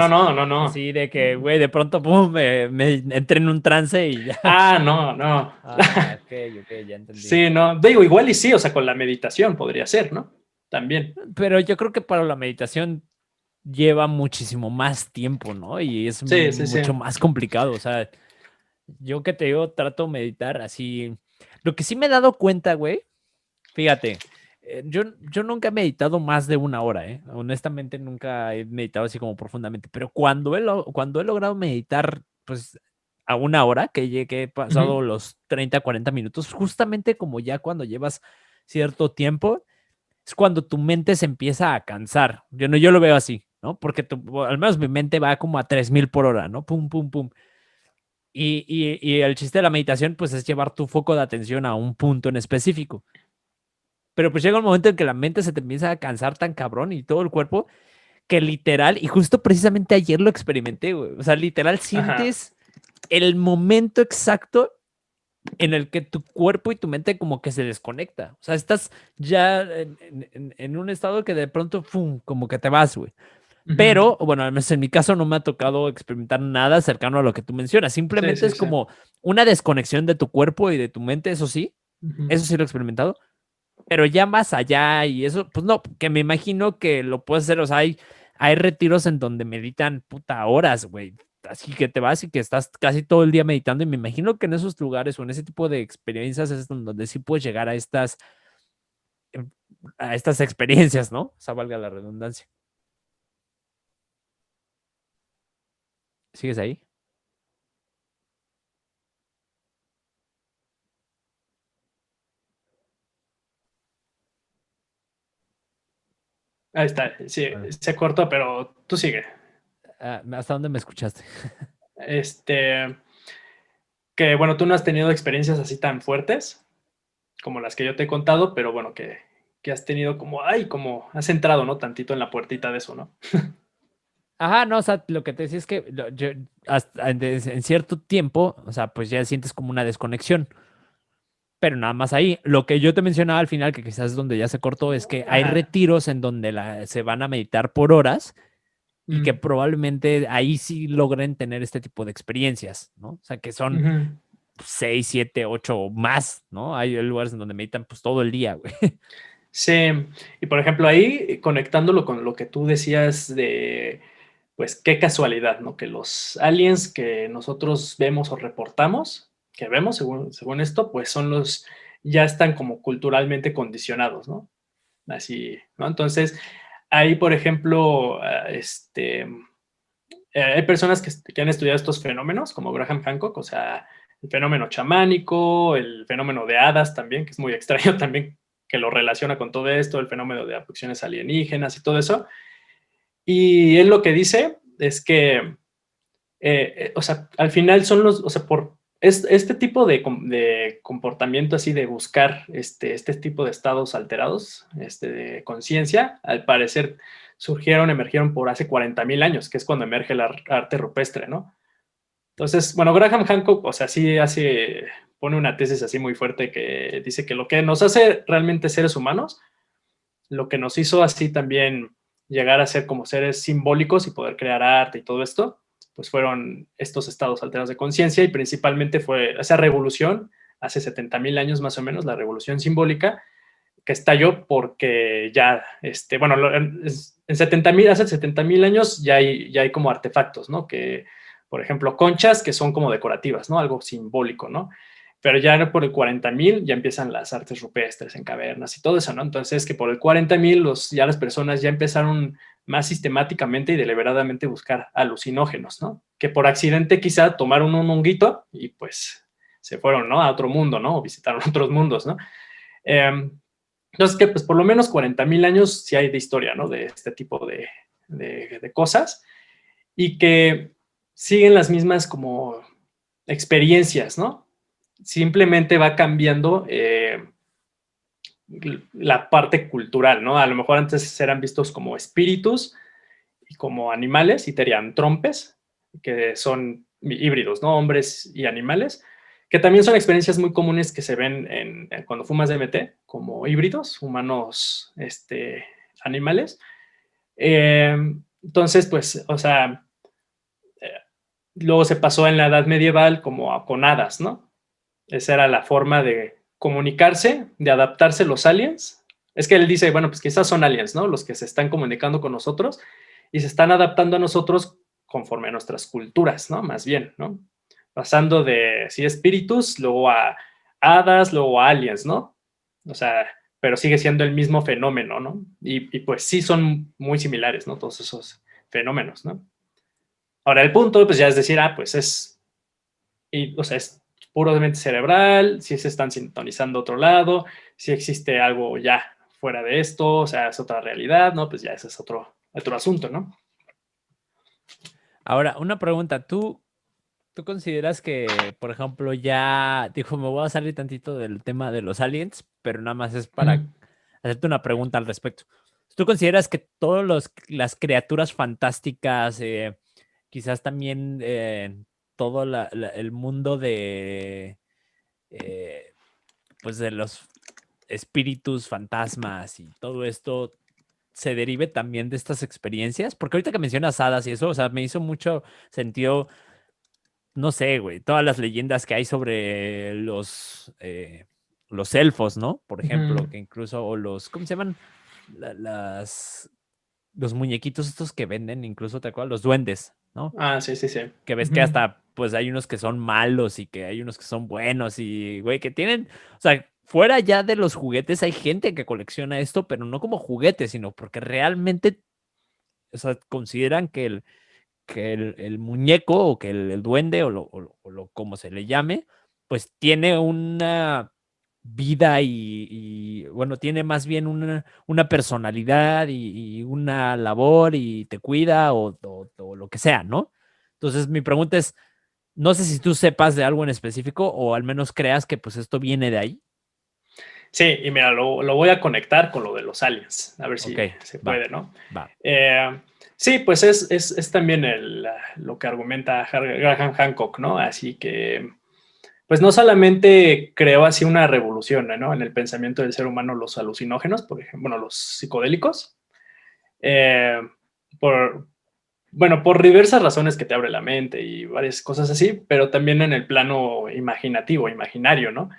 así de que, güey, de pronto, pum, me entré en un trance y ya. no, Ah, ok, ok, ya entendí. sí, no, digo, igual y sí, o sea, con la meditación podría ser, ¿no? También, Pero yo creo que para la meditación lleva muchísimo más tiempo, ¿no? Y es sí, sí, sí. mucho más complicado. O sea, yo que te digo, trato de meditar así. Lo que sí me he dado cuenta, güey, fíjate, yo nunca he meditado más de una hora, ¿eh? Honestamente, nunca he meditado así como profundamente. Pero cuando he logrado meditar, pues a una hora, que he pasado Ujú. los 30, 40 minutos, justamente como ya cuando llevas cierto tiempo es cuando tu mente se empieza a cansar. Yo lo veo así, ¿no? Porque al menos mi mente va como a 3000 por hora, ¿no? Pum, pum, pum. Y el chiste de la meditación, pues, es llevar tu foco de atención a un punto en específico. Pero pues llega un momento en que la mente se te empieza a cansar tan cabrón y todo el cuerpo que literal, y justo precisamente ayer lo experimenté, güey. O sea, literal Ajá, sientes el momento exacto en el que tu cuerpo y tu mente como que se desconecta. O sea, estás ya en un estado que de pronto, ¡fum!, como que te vas, güey. ujú. Pero, bueno, al menos en mi caso no me ha tocado experimentar nada cercano a lo que tú mencionas. Sí, Simplemente sí, es sí. como una desconexión de tu cuerpo y de tu mente, Ujú. eso sí lo he experimentado. Pero ya más allá y eso, pues no, que me imagino que lo puedes hacer. O sea, hay retiros en donde meditan puta horas, güey. Así que te vas y que estás casi todo el día meditando. Y me imagino que en esos lugares o en ese tipo de experiencias es donde sí puedes llegar em, a estas experiencias, ¿no? O sea, valga la redundancia. ¿Sigues ahí? Ahí está, sí, Bueno, se cortó, pero tú sigue. ¿hasta dónde me escuchaste? Este, que bueno, tú no has tenido experiencias así tan fuertes como las que yo te he contado, pero bueno, que has tenido como, ay, como has entrado, ¿no? Tantito en la puertita de eso, ¿no? Ajá, no, o sea, lo que te decía es que yo hasta en cierto tiempo, o sea, pues ya sientes como una desconexión, pero nada más ahí. Lo que yo te mencionaba al final, que quizás es donde ya se cortó, es que hay Ajá. retiros en donde se van a meditar por horas y que Mm, probablemente ahí sí logren tener este tipo de experiencias, ¿no? O sea, que son ujú. 6, 7, 8 o más, ¿no? Hay lugares en donde meditan pues todo el día, güey. Sí, y por ejemplo, ahí conectándolo con lo que tú decías de, pues qué casualidad, ¿no? Que los aliens que nosotros vemos o reportamos, que vemos según esto, pues son los, ya están como culturalmente condicionados, ¿no? Así, ¿no? Entonces, ahí, por ejemplo, hay personas que han estudiado estos fenómenos, como Graham Hancock, o sea, el fenómeno chamánico, el fenómeno de hadas también, que es muy extraño también que lo relaciona con todo esto, el fenómeno de abducciones alienígenas y todo eso. Y él lo que dice es que, o sea, al final son los, o sea, por este tipo de comportamiento así de buscar este tipo de estados alterados de conciencia, al parecer emergieron por hace 40.000 años, que es cuando emerge el arte rupestre, ¿no? Entonces, bueno, Graham Hancock, o sea, sí pone una tesis así muy fuerte que dice que lo que nos hace realmente seres humanos, lo que nos hizo así también llegar a ser como seres simbólicos y poder crear arte y todo esto, pues fueron estos estados alterados de conciencia y principalmente fue esa revolución, hace 70.000 años más o menos, la revolución simbólica, que estalló porque ya, bueno, en 70.000, hace 70.000 años ya hay como artefactos, ¿no? Que, por ejemplo, conchas que son como decorativas, ¿no? Algo simbólico, ¿no? Pero ya por el 40.000 ya empiezan las artes rupestres en cavernas y todo eso, ¿no? Entonces, que por el 40.000 ya las personas ya empezaron más sistemáticamente y deliberadamente buscar alucinógenos, ¿no? Que por accidente quizá tomaron un honguito y pues se fueron, ¿no? A otro mundo, ¿no? O visitaron otros mundos, ¿no? Entonces, que pues por lo menos 40.000 años sí hay de historia, ¿no? De este tipo de cosas y que siguen las mismas como experiencias, ¿no? Simplemente va cambiando la parte cultural, ¿no? A lo mejor antes eran vistos como espíritus y como animales y tenían trompes, que son híbridos, ¿no? Hombres y animales, que también son experiencias muy comunes que se ven cuando fumas DMT, como híbridos, humanos, animales. Eh, entonces, pues, o sea, eh, luego se pasó en la Edad Medieval como con hadas, ¿no? Esa era la forma de comunicarse, de adaptarse los aliens. Es que él dice, bueno, pues quizás son aliens, ¿no? Los que se están comunicando con nosotros y se están adaptando a nosotros conforme a nuestras culturas, ¿no? Más bien, ¿no? Pasando de, sí, espíritus, luego a hadas, luego a aliens, ¿no? O sea, pero sigue siendo el mismo fenómeno, ¿no? Y pues sí son muy similares, ¿no? Todos esos fenómenos, ¿no? Ahora el punto, pues ya es decir, pues o sea, es puramente cerebral, si se están sintonizando otro lado, si existe algo ya fuera de esto, o sea, es otra realidad, ¿no? Pues ya ese es otro asunto, ¿no? Ahora, una pregunta, ¿tú consideras que, por ejemplo, ya, dijo, me voy a salir tantito del tema de los aliens, pero nada más es para Mm, hacerte una pregunta al respecto? ¿Tú consideras que todas las criaturas fantásticas, quizás también todo el mundo eh, pues de los espíritus, fantasmas y todo esto se derive también de estas experiencias? Porque ahorita que mencionas hadas y eso, o sea, me hizo mucho sentido, no sé, güey, todas las leyendas que hay sobre los elfos, ¿no? Por ejemplo, ujú. que incluso, o los, ¿cómo se llaman? Los muñequitos estos que venden, incluso, ¿te acuerdas? Los duendes, ¿no? Ah, sí, sí, sí. Que ves que Ujú, hasta, pues hay unos que son malos y que hay unos que son buenos y, güey, que tienen, o sea, fuera ya de los juguetes hay gente que colecciona esto, pero no como juguete, sino porque realmente, o sea, consideran que el muñeco o que el duende o como se le llame, pues tiene una, vida bueno, tiene más bien una personalidad y una labor y te cuida o lo que sea, ¿no? Entonces mi pregunta es, no sé si tú sepas de algo en específico o al menos creas que pues esto viene de ahí. Sí, y mira, lo voy a conectar con lo de los aliens, a ver Ok, si se va, puede, ¿no? va. Sí, pues es también lo que argumenta Graham Hancock, ¿no? Así que, pues no solamente creó así una revolución, ¿no? En el pensamiento del ser humano los alucinógenos, por ejemplo, bueno, los psicodélicos, eh, por, bueno, por diversas razones que te abre la mente y varias cosas así, pero también en el plano imaginativo, imaginario, ¿no?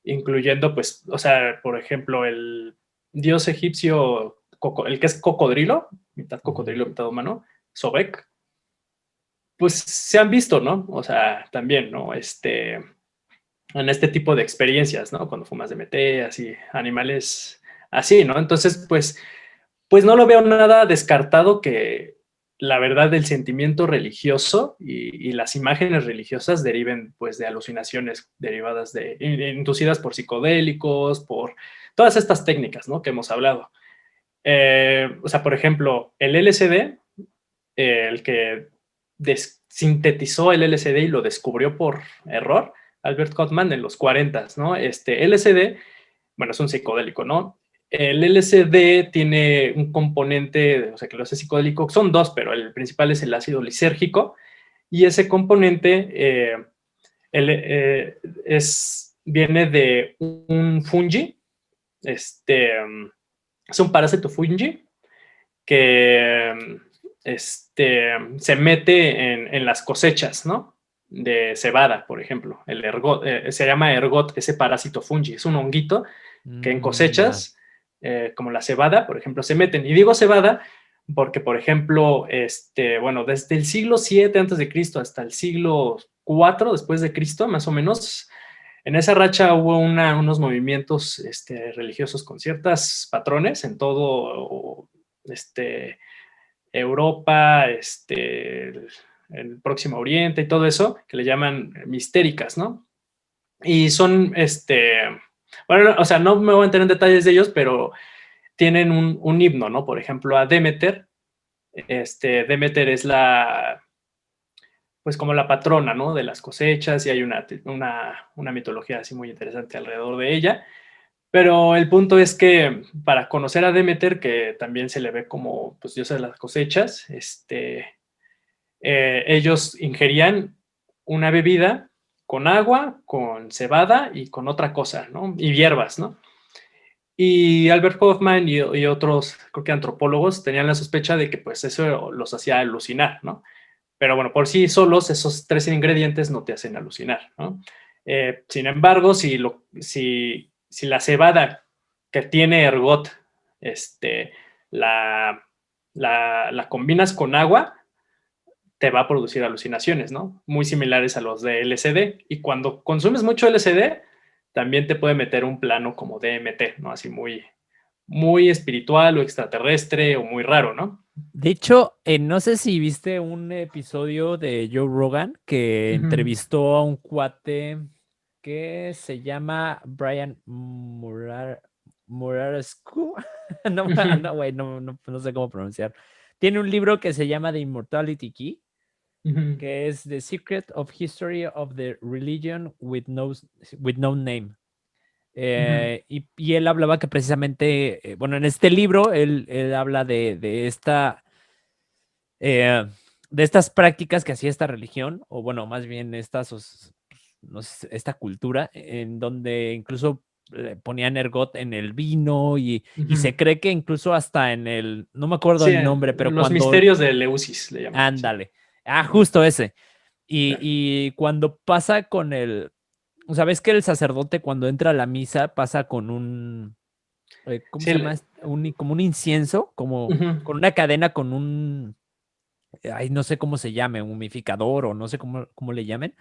Incluyendo, pues, o sea, por ejemplo, el dios egipcio, el que es cocodrilo, mitad Ujú. cocodrilo, mitad humano, Sobek, pues se han visto, ¿no? O sea, también, ¿no? En este tipo de experiencias, ¿no? Cuando fumas DMT, así, animales así, ¿no? Entonces, pues no lo veo nada descartado que la verdad del sentimiento religioso y las imágenes religiosas deriven pues de alucinaciones derivadas inducidas por psicodélicos, por todas estas técnicas, ¿no? Que hemos hablado. O sea, por ejemplo, el LSD, el que sintetizó el LSD y lo descubrió por error, Albert Hofmann en los 40, ¿no? LSD, bueno, es un psicodélico, ¿no? El LSD tiene un componente, o sea, que lo hace psicodélico, son dos, pero el principal es el ácido lisérgico, y ese componente el, viene de un fungi, es un parásito fungi que se mete en las cosechas, ¿no? De cebada, por ejemplo. El ergot, se llama ergot, ese parásito fungi, es un honguito que en Ya. cosechas, como la cebada, por ejemplo, se meten. Y digo cebada porque, por ejemplo, bueno, desde el siglo 7 antes de Cristo hasta el siglo 4 después de Cristo, más o menos, en esa racha hubo unos movimientos religiosos con ciertos patrones en todo Europa, el Próximo Oriente y todo eso, que le llaman mistéricas, ¿no? Y son, bueno, o sea, no me voy a entrar en detalles de ellos, pero tienen un himno, ¿no? Por ejemplo, a Demeter. Demeter es pues como la patrona, ¿no? De las cosechas y hay una mitología así muy interesante alrededor de ella. Pero el punto es que para conocer a Demeter, que también se le ve como pues, diosa de las cosechas, ellos ingerían una bebida con agua, con cebada y con otra cosa, ¿no? Y hierbas, ¿no? Y Albert Hoffman y otros, creo que antropólogos, tenían la sospecha de que pues eso los hacía alucinar, ¿no? Pero bueno, por sí solos esos tres ingredientes no te hacen alucinar, ¿no? Sin embargo, si la cebada que tiene ergot, la, la combinas con agua, te va a producir alucinaciones, ¿no? Muy similares a los de LSD. Y cuando consumes mucho LSD, también te puede meter un plano como DMT, ¿no? Así muy espiritual o extraterrestre o muy raro, ¿no? De hecho, no sé si viste un episodio de Joe Rogan que Ujú. entrevistó a un cuate que se llama Brian Muraresku. No, Ujú. no, güey, no sé cómo pronunciar. Tiene un libro que se llama The Immortality Key, Ujú. que es The Secret of History of the Religion with no Name. Ujú. Y él hablaba que precisamente, bueno, en este libro él habla eh, de estas prácticas que hacía esta religión, o bueno, más bien no sé, esta cultura, en donde incluso ponían ergot en el vino y se Ujú. cree que incluso hasta no me acuerdo Sí, el nombre, pero los cuando, misterios de Eleusis le llaman, sí. ándale, Ujú. justo ese. Sí. Y cuando pasa con o sea, ves que el sacerdote cuando entra a la misa pasa con ¿cómo Sí, se llama? Como un incienso, como ujú. con una cadena, con ay, no sé cómo se llame, un humidificador o no sé cómo le llamen.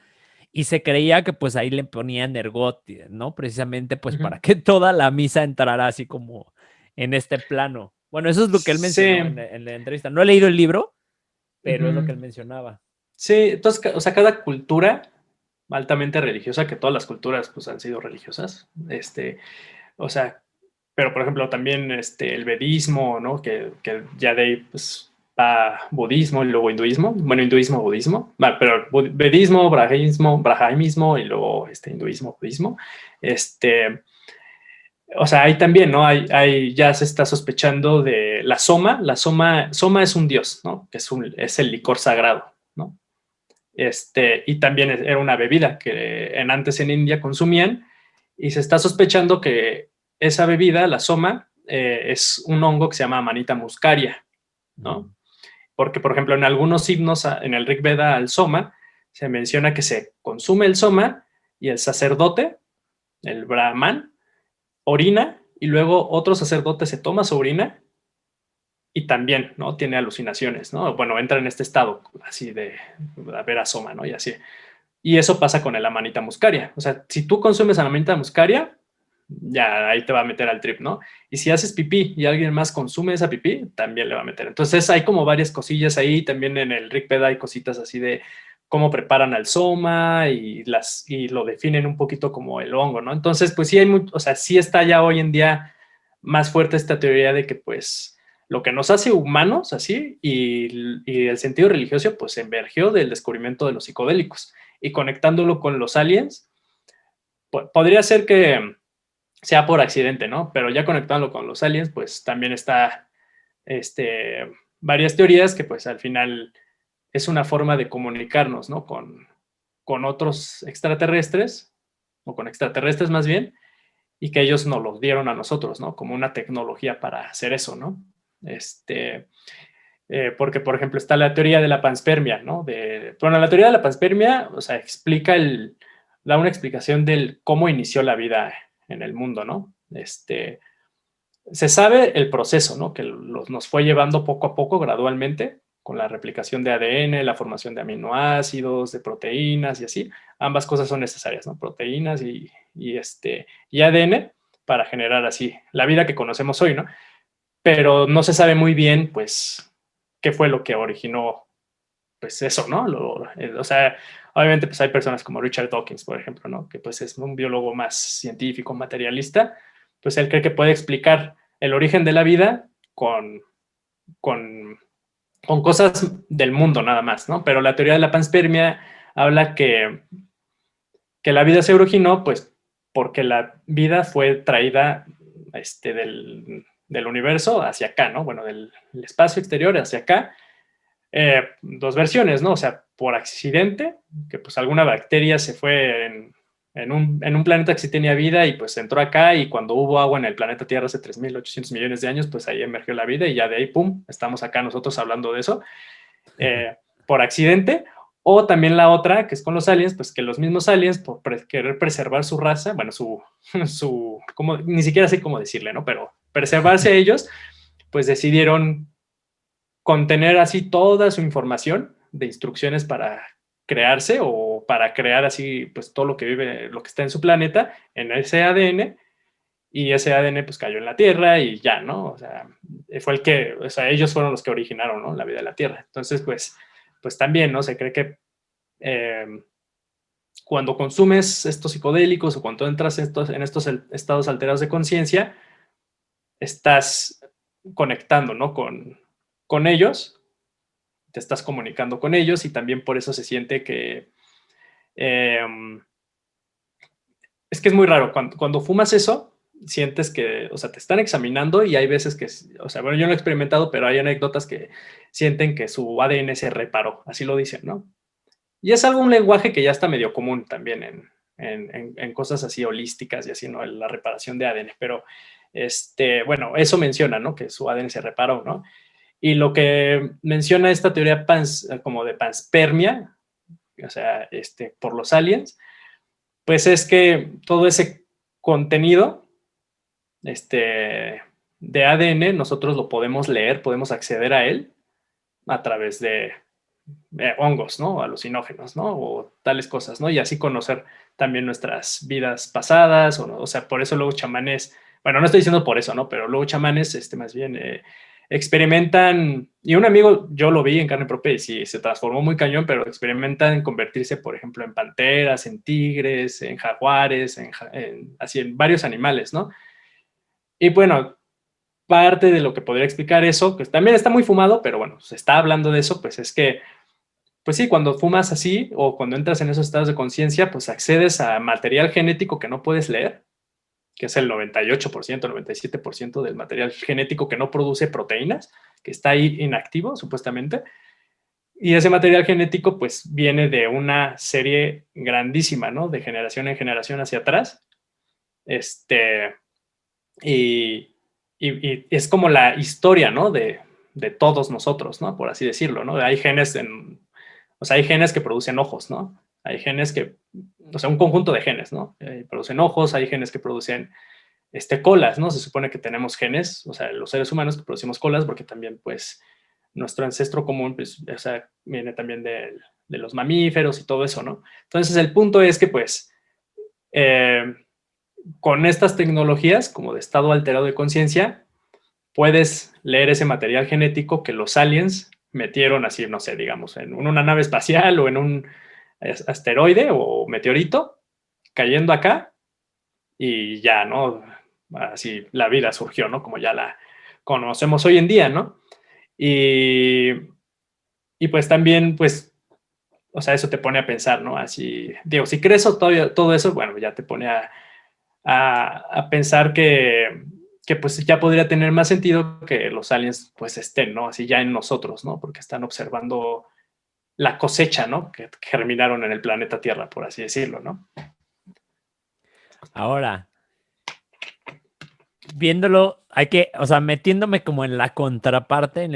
Y se creía que pues ahí le ponían ergot, ¿no? Precisamente pues Ujú. para que toda la misa entrara así como en este plano. Bueno, eso es lo que él Sí, mencionó en la entrevista. No he leído el libro, pero es lo que ujú. él mencionaba. Sí, entonces, o sea, cada cultura altamente religiosa, que todas las culturas pues han sido religiosas, o sea, pero por ejemplo también el vedismo, ¿no? Que ya de ahí pues va budismo y luego hinduismo, bueno, hinduismo, budismo, pero vedismo, brahmaísmo y luego hinduismo, budismo, o sea, ahí también, ¿no? Ya se está sospechando de la soma. Soma es un dios, ¿no? Que es el licor sagrado, ¿no? Y también era una bebida que antes en India consumían y se está sospechando que esa bebida, la soma, es un hongo que se llama Amanita muscaria, ¿no? Porque, por ejemplo, en algunos himnos, en el Rig Veda al soma, se menciona que se consume el soma y el sacerdote, el brahman, orina y luego otro sacerdote se toma su orina y también, ¿no? Tiene alucinaciones, ¿no? Bueno, entra en este estado así de ver asoma, ¿no? Y así. Y eso pasa con el Amanita muscaria. O sea, si tú consumes Amanita muscaria, ya ahí te va a meter al trip, ¿no? Y si haces pipí y alguien más consume esa pipí, también le va a meter. Entonces hay como varias cosillas ahí. También en el Rig Veda hay cositas así de cómo preparan al soma y lo definen un poquito como el hongo, ¿no? Entonces, pues sí hay o sea, sí está ya hoy en día más fuerte esta teoría de que pues lo que nos hace humanos así y el sentido religioso pues emergió del descubrimiento de los psicodélicos y conectándolo con los aliens, podría ser que sea por accidente, ¿no? Pero ya conectándolo con los aliens, pues también está varias teorías que pues al final es una forma de comunicarnos, ¿no? Con otros extraterrestres, o con extraterrestres más bien, y que ellos nos los dieron a nosotros, ¿no? Como una tecnología para hacer eso, ¿no? Porque, por ejemplo, está la teoría de la panspermia, ¿no? Bueno, la teoría de la panspermia, o sea, da una explicación del cómo inició la vida en el mundo, ¿no? Se sabe el proceso, ¿no? Que nos fue llevando poco a poco, gradualmente, con la replicación de ADN, la formación de aminoácidos, de proteínas y así. Ambas cosas son necesarias, ¿no? Proteínas y ADN para generar así la vida que conocemos hoy, ¿no? Pero no se sabe muy bien, pues, qué fue lo que originó, pues, eso, ¿no? O sea, obviamente, pues, hay personas como Richard Dawkins, por ejemplo, ¿no? Que, pues, es un biólogo más científico, materialista, pues, él cree que puede explicar el origen de la vida con cosas del mundo nada más, ¿no? Pero la teoría de la panspermia habla que la vida se originó, pues, porque la vida fue traída del universo hacia acá, ¿no? Bueno, del espacio exterior hacia acá. Dos versiones, ¿no? O sea, por accidente, que pues alguna bacteria se fue en un planeta que sí tenía vida y pues entró acá y cuando hubo agua en el planeta Tierra hace 3.800 millones de años, pues ahí emergió la vida y ya de ahí, pum, estamos acá nosotros hablando de eso, por accidente. O también la otra, que es con los aliens, pues que los mismos aliens, por querer preservar su raza, bueno, como, ni siquiera sé cómo decirle, ¿no? Pero preservarse a ellos, pues decidieron contener así toda su información de instrucciones para crearse o para crear así, pues todo lo que vive, lo que está en su planeta, en ese ADN, y ese ADN pues cayó en la Tierra y ya, ¿no? O sea, o sea, ellos fueron los que originaron, ¿no? La vida de la Tierra. Entonces, pues también, ¿no? Se cree que cuando consumes estos psicodélicos o cuando entras en estos estados alterados de conciencia, estás conectando, ¿no? Con ellos, te estás comunicando con ellos y también por eso se siente que es que es muy raro, cuando fumas eso, sientes que, o sea, te están examinando y hay veces que, o sea, bueno, yo no he experimentado, pero hay anécdotas que sienten que su ADN se reparó, así lo dicen, ¿no? Y es un lenguaje que ya está medio común también en cosas así holísticas y así, ¿no? La reparación de ADN, pero, bueno, eso menciona, ¿no? Que su ADN se reparó, ¿no? Y lo que menciona esta teoría como de panspermia, o sea, por los aliens, pues es que todo ese contenido de ADN nosotros lo podemos leer, podemos acceder a él a través de hongos, ¿no? Alucinógenos, ¿no? O tales cosas, ¿no? Y así conocer también nuestras vidas pasadas, o sea, por eso luego chamanes, bueno, no estoy diciendo por eso, ¿no? Pero luego chamanes, más bien, experimentan, y un amigo, yo lo vi en carne propia y sí, se transformó muy cañón, pero experimentan en convertirse, por ejemplo, en panteras, en tigres, en jaguares, así en varios animales, ¿no? Y bueno, parte de lo que podría explicar eso, que también está muy fumado, pero bueno, se está hablando de eso, pues es que, pues sí, cuando fumas así o cuando entras en esos estados de conciencia, pues accedes a material genético que no puedes leer, que es el 98%, 97% del material genético que no produce proteínas, que está ahí inactivo, supuestamente. Y ese material genético, pues, viene de una serie grandísima, ¿no? De generación en generación hacia atrás. Este, y, y es como la historia, ¿no? De todos nosotros, ¿no? Por así decirlo, ¿no? Hay genes o sea, hay genes que producen ojos, ¿no? Hay genes que, o sea, un conjunto de genes, ¿no? Producen ojos, hay genes que producen colas, ¿no? Se supone que tenemos genes, o sea, los seres humanos que producimos colas, porque también, pues, nuestro ancestro común, pues, o sea, viene también de los mamíferos y todo eso, ¿no? Entonces, el punto es que, pues, eh, con estas tecnologías, como de estado alterado de conciencia, puedes leer ese material genético que los aliens metieron así, no sé, digamos, en una nave espacial o en un asteroide o meteorito cayendo acá y ya, ¿no? Así la vida surgió, ¿no? Como ya la conocemos hoy en día, ¿no? Y, y pues también, pues, o sea, eso te pone a pensar, ¿no? Así, digo, si crees todo eso, bueno, ya te pone a pensar que pues ya podría tener más sentido que los aliens pues estén, ¿no? Así ya en nosotros, ¿no? Porque están observando la cosecha, ¿no? Que germinaron en el planeta Tierra, por así decirlo, ¿no? Ahora, viéndolo, o sea, metiéndome como en la contraparte,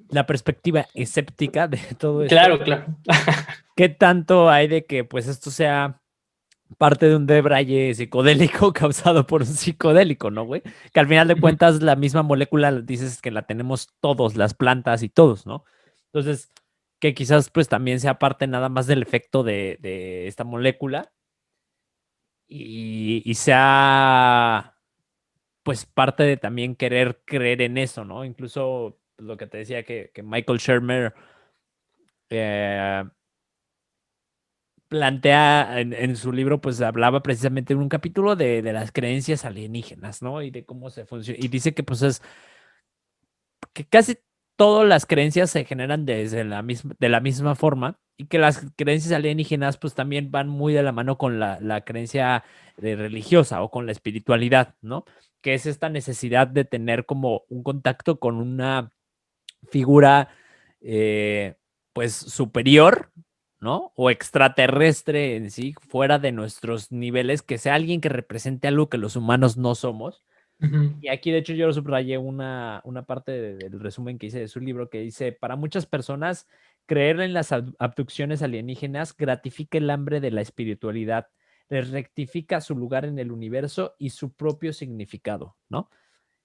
la perspectiva escéptica de todo esto, Claro, claro. ¿qué tanto hay de que pues esto sea parte de un debraye psicodélico causado por un psicodélico, ¿no, güey? Que al final de cuentas la misma molécula dices que la tenemos todos, las plantas y todos, ¿no? Entonces, que quizás pues también sea parte nada más del efecto de esta molécula y sea pues parte de también querer creer en eso, ¿no? Incluso pues, lo que te decía que Michael Shermer eh, plantea en su libro, pues hablaba precisamente en un capítulo de las creencias alienígenas, ¿no? Y de cómo se funciona. Y dice que pues es que casi todas las creencias se generan de la misma forma y que las creencias alienígenas pues también van muy de la mano con la creencia religiosa o con la espiritualidad, ¿no? Que es esta necesidad de tener como un contacto con una figura eh, pues superior, ¿no? O extraterrestre en sí, fuera de nuestros niveles, que sea alguien que represente algo que los humanos no somos. Y aquí, de hecho, yo lo subrayé una parte del resumen que hice de su libro que dice, para muchas personas, creer en las abducciones alienígenas gratifica el hambre de la espiritualidad, les rectifica su lugar en el universo y su propio significado, ¿no?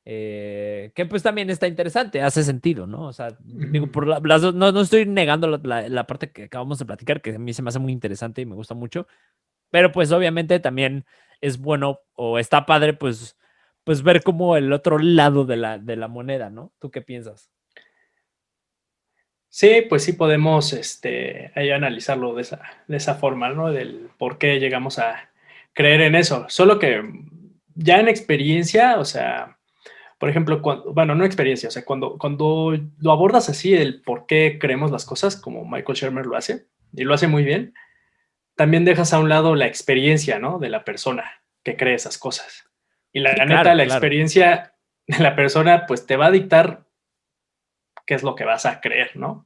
Que pues también está interesante, hace sentido, ¿no? O sea, digo, por las dos, no estoy negando la parte que acabamos de platicar, que a mí se me hace muy interesante y me gusta mucho, pero pues obviamente también es bueno o está padre pues ver como el otro lado de la moneda, ¿no? ¿Tú qué piensas? Sí, pues sí podemos ahí analizarlo de esa forma, ¿no? Del por qué llegamos a creer en eso. Solo que ya en experiencia, o sea, por ejemplo, bueno, no experiencia, o sea, cuando lo abordas así, el por qué creemos las cosas, como Michael Shermer lo hace, y lo hace muy bien, también dejas a un lado la experiencia, ¿no? De la persona que cree esas cosas. Y Sí, la neta, claro, la claro. experiencia de la persona, pues te va a dictar qué es lo que vas a creer, ¿no?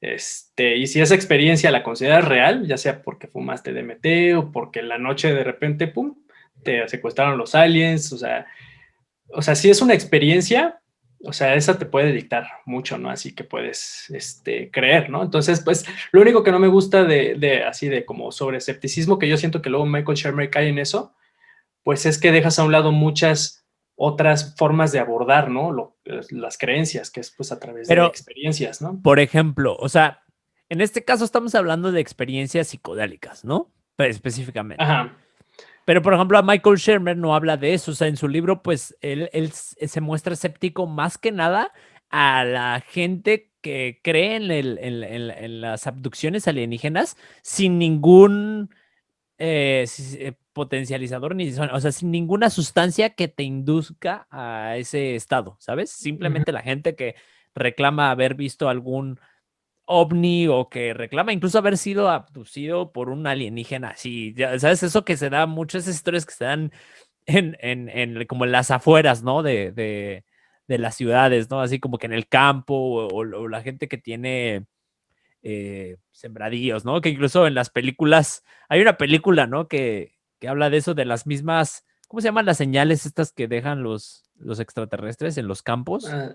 Y si esa experiencia la consideras real, ya sea porque fumaste DMT o porque en la noche de repente, pum, te secuestraron los aliens, o sea, si es una experiencia, o sea, esa te puede dictar mucho, ¿no? Así que puedes, creer, ¿no? Entonces, pues, lo único que no me gusta así de como sobre escepticismo, que yo siento que luego Michael Shermer cae en eso, pues es que dejas a un lado muchas otras formas de abordar, ¿no? Las creencias, que es pues a través de Pero, experiencias, ¿no? por ejemplo, o sea, en este caso estamos hablando de experiencias psicodélicas, ¿no? Específicamente. Ajá. Pero, por ejemplo, a Michael Shermer no habla de eso. O sea, en su libro, pues, él se muestra escéptico más que nada a la gente que cree en las abducciones alienígenas sin ningún potencializador, o sea, sin ninguna sustancia que te induzca a ese estado, ¿sabes? Ujú, Simplemente la gente que reclama haber visto algún ovni o que reclama incluso haber sido abducido por un alienígena así, ¿sabes? Eso que se da, muchas historias que se dan como en las afueras, ¿no? De las ciudades, ¿no? Así como que en el campo o la gente que tiene sembradíos, ¿no? Que incluso en las películas, hay una película, ¿no? Que habla de eso, de las mismas, ¿cómo se llaman las señales estas que dejan los extraterrestres en los campos? ah,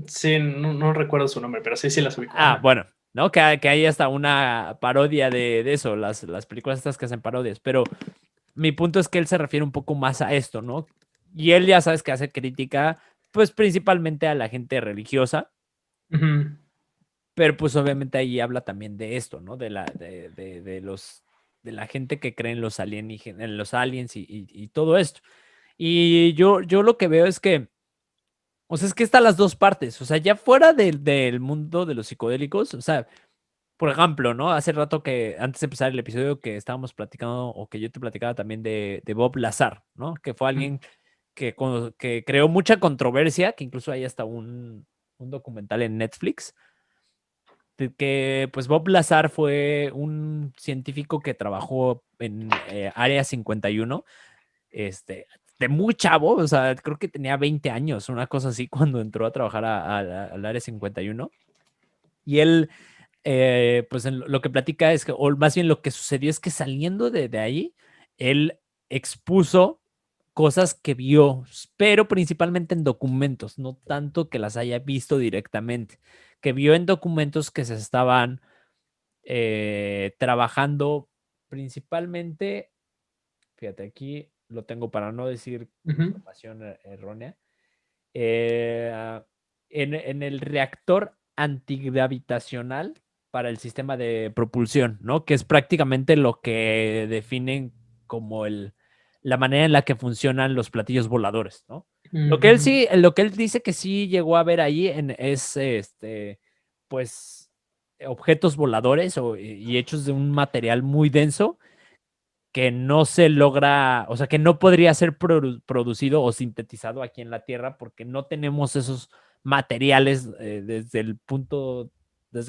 sí, no recuerdo su nombre, pero sí las ubico. Ah, Ajá. bueno, ¿no? Que hay hasta una parodia de eso, las películas estas que hacen parodias, pero mi punto es que él se refiere un poco más a esto, ¿no? Y él ya sabes que hace crítica, pues principalmente a la gente religiosa, Ujú, pero pues obviamente ahí habla también de esto, ¿no? De la gente que cree en los alienígenas, en los aliens y todo esto. Y yo lo que veo es que, o sea, es que están las dos partes, o sea, ya fuera del mundo de los psicodélicos, o sea, por ejemplo, ¿no? Hace rato que, antes de empezar el episodio que estábamos platicando, o que yo te platicaba también de Bob Lazar, ¿no? Que fue ujú, alguien que creó mucha controversia, que incluso hay hasta un documental en Netflix de que pues Bob Lazar fue un científico que trabajó en Área 51, de muy chavo, o sea, creo que tenía 20 años, una cosa así, cuando entró a trabajar al Área 51. Y él, pues lo que platica es que, o más bien lo que sucedió es que saliendo de ahí, él expuso cosas que vio, pero principalmente en documentos, no tanto que las haya visto directamente, que vio en documentos que se estaban trabajando principalmente, fíjate, aquí lo tengo para no decir ujú, información errónea, eh, en el reactor antigravitacional para el sistema de propulsión, ¿no? Que es prácticamente lo que definen como la manera en la que funcionan los platillos voladores, ¿no? ujú, Lo que él dice que sí llegó a ver ahí es, pues, objetos voladores y hechos de un material muy denso que no se logra, o sea, que no podría ser producido o sintetizado aquí en la Tierra porque no tenemos esos materiales desde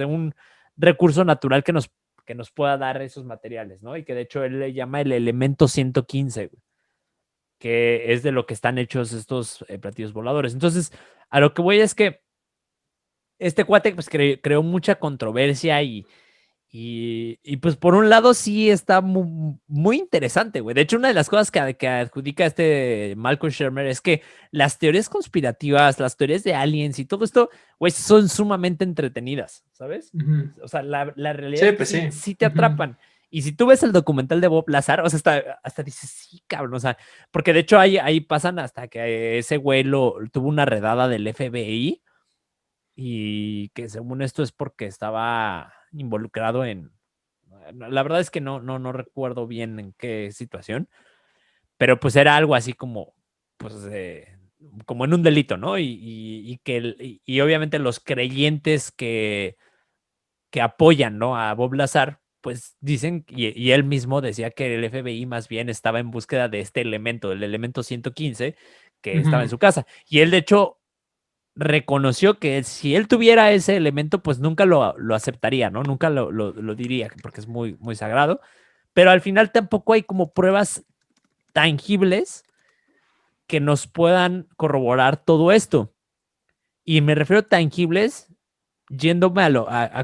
un recurso natural que nos pueda dar esos materiales, ¿no? Y que de hecho él le llama el elemento 115, güey, que es de lo que están hechos estos platillos voladores. Entonces, a lo que voy es que este cuate pues creó mucha controversia y pues por un lado sí está muy interesante, güey. De hecho, una de las cosas que adjudica este Malcolm Shermer es que las teorías conspirativas, las teorías de aliens y todo esto, güey, son sumamente entretenidas, ¿sabes? ujú. O sea, la realidad Sí, es que pues sí. sí te Ujú, atrapan. Y si tú ves el documental de Bob Lazar, o sea, hasta dices, sí, cabrón, o sea, porque de hecho ahí pasan hasta que ese güey tuvo una redada del FBI y que según esto es porque estaba involucrado la verdad es que no recuerdo bien en qué situación, pero pues era algo así como, pues, como en un delito, ¿no? Y obviamente los creyentes que apoyan, ¿no? A Bob Lazar, pues dicen, y él mismo decía que el FBI más bien estaba en búsqueda de este elemento, el elemento 115, que estaba en ujú, su casa. Y él, de hecho, reconoció que si él tuviera ese elemento, pues nunca lo aceptaría, ¿no? Nunca lo diría, porque es muy, muy sagrado. Pero al final tampoco hay como pruebas tangibles que nos puedan corroborar todo esto. Y me refiero a tangibles yéndome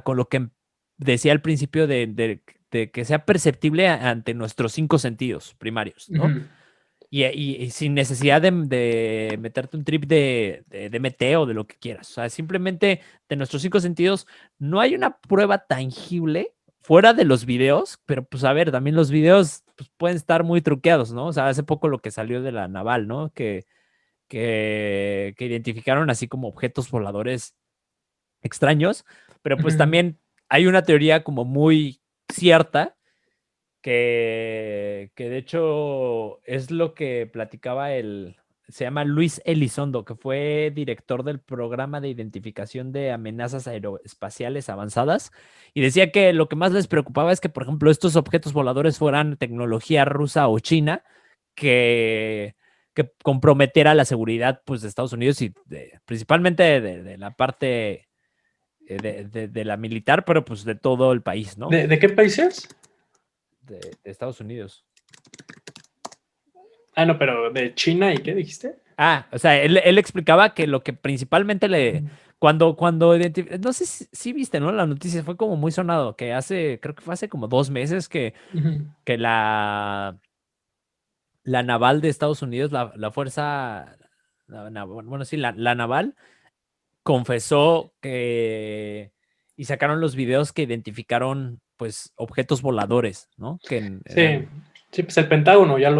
con lo que decía al principio de que sea perceptible ante nuestros cinco sentidos primarios, ¿no? ujú, Y sin necesidad de meterte un trip de DMT o de lo que quieras. O sea, simplemente de nuestros cinco sentidos no hay una prueba tangible fuera de los videos, pero pues a ver, también los videos pues, pueden estar muy truqueados, ¿no? O sea, hace poco lo que salió de la naval, ¿no? Que identificaron así como objetos voladores extraños, pero pues ujú. también hay una teoría como muy cierta que de hecho es lo que platicaba se llama Luis Elizondo, que fue director del programa de identificación de amenazas aeroespaciales avanzadas, y decía que lo que más les preocupaba es que, por ejemplo, estos objetos voladores fueran tecnología rusa o china que, que comprometiera la seguridad, pues, de Estados Unidos y principalmente de la parte de la militar, pero pues de todo el país, ¿no? ¿De qué países? De Estados Unidos. Ah, no, pero ¿de China y qué dijiste? Ah, o sea, él explicaba que lo que principalmente cuando no sé si viste, ¿no? La noticia fue como muy sonado, que creo que fue hace como 2 meses Ujú. que la naval de Estados Unidos, la fuerza, bueno, sí, la naval, confesó y sacaron los videos que identificaron, pues, objetos voladores, ¿no? Que Sí, eran, sí, pues el Pentágono ya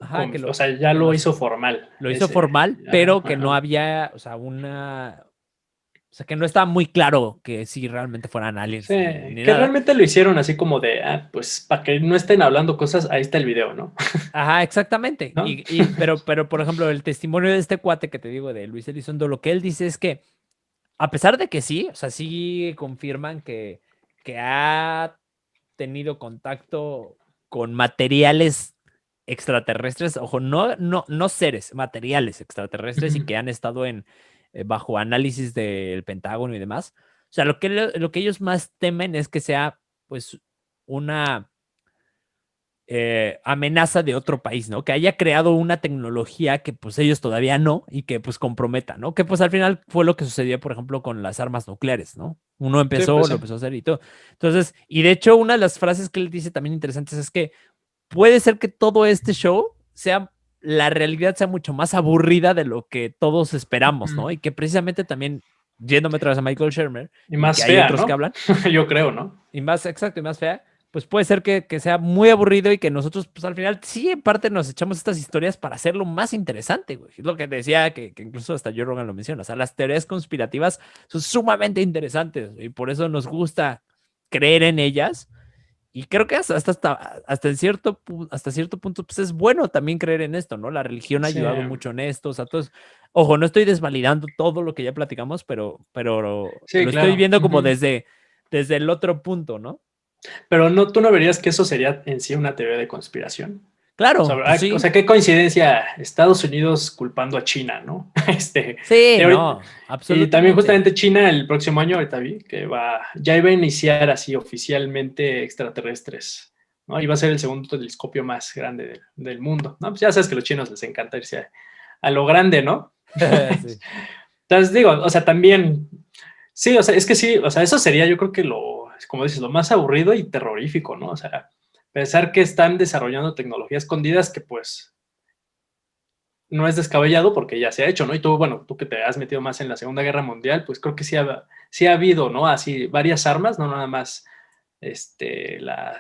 ajá, o sea, ya que lo hizo formal. lo hizo formal, Ajá, pero que no ajá. había, o sea, o sea, que no estaba muy claro que si realmente fueran Sí, aliens ni que nada. realmente lo hicieron así como de, pues para que no estén hablando cosas, ahí está el video, ¿no? Ajá, exactamente. ¿No? Pero, por ejemplo, el testimonio de este cuate que te digo de Luis Elizondo, lo que él dice es que, a pesar de que sí, o sea, sí confirman que ha tenido contacto con materiales extraterrestres, ojo, no seres, materiales extraterrestres y Ujú. que han estado bajo análisis del Pentágono y demás. O sea, lo que ellos más temen es que sea, pues, una amenaza de otro país, ¿no? Que haya creado una tecnología que pues ellos todavía no y que pues comprometa, ¿no? Que pues al final fue lo que sucedió, por ejemplo, con las armas nucleares, ¿no? Uno Sí, empezó, pues lo sí. empezó a hacer y todo. Entonces, y de hecho, una de las frases que él dice también interesantes es que puede ser que todo este show la realidad sea mucho más aburrida de lo que todos esperamos, Ujú. ¿no? Y que precisamente también, yéndome otra vez a Michael Shermer, Y y que más hay fea, otros que ¿no? hablan, Yo creo, ¿no? y más exacto y más fea, pues puede ser que sea muy aburrido y que nosotros, pues al final, sí, en parte nos echamos estas historias para hacerlo más interesante, güey. Es lo que decía, que incluso hasta Joe Rogan lo menciona. O sea, las teorías conspirativas son sumamente interesantes y por eso nos gusta creer en ellas. Y creo que hasta cierto punto, pues es bueno también creer en esto, ¿no? La religión ha Sí, ayudado mucho en esto. O sea, entonces, ojo, no estoy desvalidando todo lo que ya platicamos, pero sí, lo estoy claro. viendo como Ujú. desde el otro punto, ¿no? Pero no, tú no verías que eso sería en sí una teoría de conspiración. Claro, pues O sí. sea, qué coincidencia, Estados Unidos culpando a China, ¿no? Y, Sí, ahorita, no, y también absolutamente. justamente China el próximo año, ahorita vi, ya iba a iniciar así oficialmente extraterrestres, ¿no? Iba a ser el segundo telescopio más grande del mundo, ¿no? Pues ya sabes que a los chinos les encanta irse a lo grande, ¿no? Sí. Entonces digo, o sea, también, sí, o sea, es que sí, o sea, eso sería yo creo que como dices, lo más aburrido y terrorífico, ¿no? O sea, pensar que están desarrollando tecnologías escondidas que pues no es descabellado porque ya se ha hecho, ¿no? Y tú, bueno, tú que te has metido más en la Segunda Guerra Mundial, pues creo que sí ha habido, ¿no? Así varias armas, no nada más Pues ya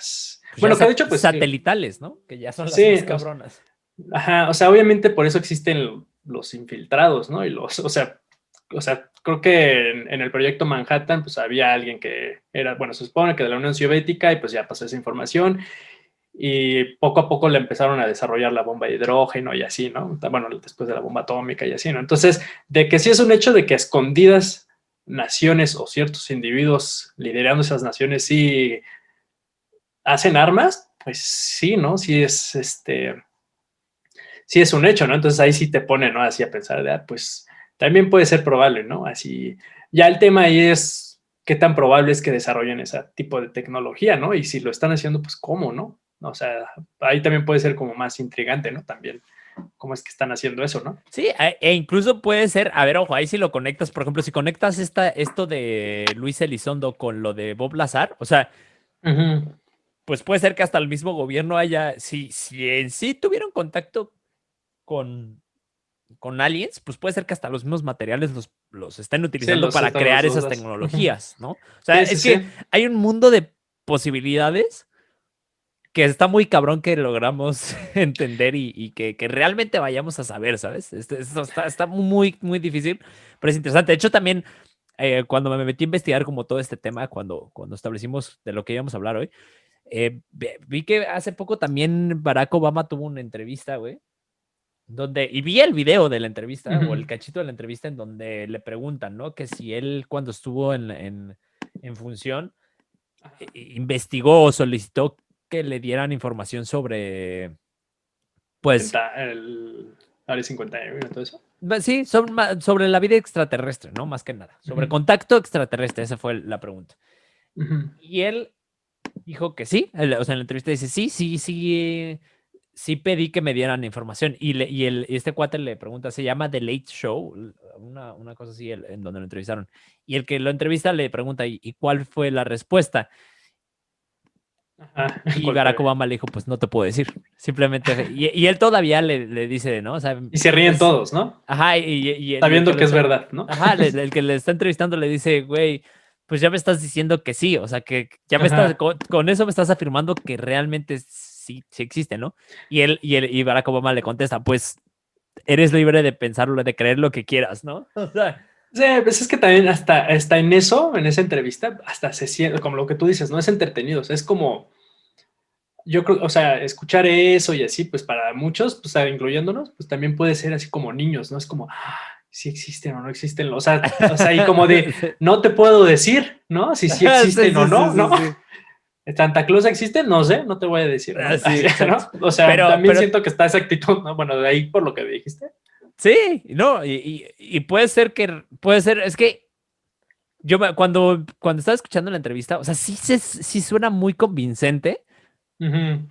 Bueno, que de hecho, pues que satelitales, ¿no? Que ya son las más sí, cabronas. ajá, o sea, obviamente por eso existen los infiltrados, ¿no? O sea, creo que en el proyecto Manhattan, pues había alguien que era, bueno, se supone que de la Unión Soviética y pues ya pasó esa información y poco a poco le empezaron a desarrollar la bomba de hidrógeno y así, ¿no? Bueno, después de la bomba atómica y así, ¿no? Entonces, de que sí es un hecho de que a escondidas naciones o ciertos individuos liderando esas naciones sí hacen armas, pues sí, ¿no? Sí es un hecho, ¿no? Entonces ahí sí te pone, ¿no? Así a pensar de, pues también puede ser probable, ¿no? Así, ya el tema ahí es qué tan probable es que desarrollen ese tipo de tecnología, ¿no? Y si lo están haciendo, pues cómo, ¿no? O sea, ahí también puede ser como más intrigante, ¿no? También, cómo es que están haciendo eso, ¿no? Sí, e incluso puede ser, a ver, ojo, ahí si lo conectas, por ejemplo, si conectas esto de Luis Elizondo con lo de Bob Lazar, o sea, Uh -huh. pues puede ser que hasta el mismo gobierno si en sí tuvieron contacto con, con aliens, pues puede ser que hasta los mismos materiales los estén Sí, utilizando para están los crear dos. esas Uh -huh. tecnologías, ¿no? O sea, Sí, sí, es que sí. hay un mundo de posibilidades que está muy cabrón que logramos entender y que realmente vayamos a saber, ¿sabes? Esto está muy, muy difícil, pero es interesante. De hecho, también cuando me metí a investigar como todo este tema, cuando establecimos de lo que íbamos a hablar hoy, Vi que hace poco también Barack Obama tuvo una entrevista, güey, y vi el video de la entrevista o el cachito de la entrevista en donde le preguntan, ¿no? Que si él cuando estuvo en función investigó o solicitó que le dieran información sobre, pues, El Área 51 y todo eso. sí, sobre la vida extraterrestre, ¿no? Más que nada, sobre contacto extraterrestre, esa fue la pregunta. Y él dijo que sí, o sea, en la entrevista dice, sí pedí que me dieran información. Y este cuate le pregunta, se llama The Late Show, una cosa así, en donde lo entrevistaron. Y el que lo entrevista le pregunta, ¿y cuál fue la respuesta? Ajá, Y Barack Obama le dijo, pues no te puedo decir. Simplemente, y él todavía le dice, ¿no? O sea, y se ríen pues, todos, ¿no? ajá, y el Sabiendo que es verdad, ¿no? ajá, el que le está entrevistando le dice, güey, pues ya me estás diciendo que sí, o sea, que ya me estás, Ajá. con eso me estás afirmando que realmente sí existe, ¿no? Y Barack Obama le contesta, pues eres libre de pensarlo, de creer lo que quieras, ¿no? O sea, Sí, pues es que también hasta en eso, en esa entrevista, hasta se siente, como lo que tú dices, no es entretenido, o sea, es como, yo creo, o sea, escuchar eso y así, pues para muchos, pues incluyéndonos, pues también puede ser así como niños, ¿no? Es como, si existen o no existen, o sea, y como de, sí. no te puedo decir, ¿no? Si sí Sí, existen o sí, sí, no, sí, ¿no? sí. ¿Santa Claus existe? No sé, no te voy a decir, ¿no? Sí, Así, exacto. ¿no? O sea, Pero, también siento que está esa actitud, ¿no? Bueno, de ahí por lo que dijiste. sí, no, y puede ser, es que cuando estaba escuchando la entrevista, o sea, sí suena muy convincente Ujú.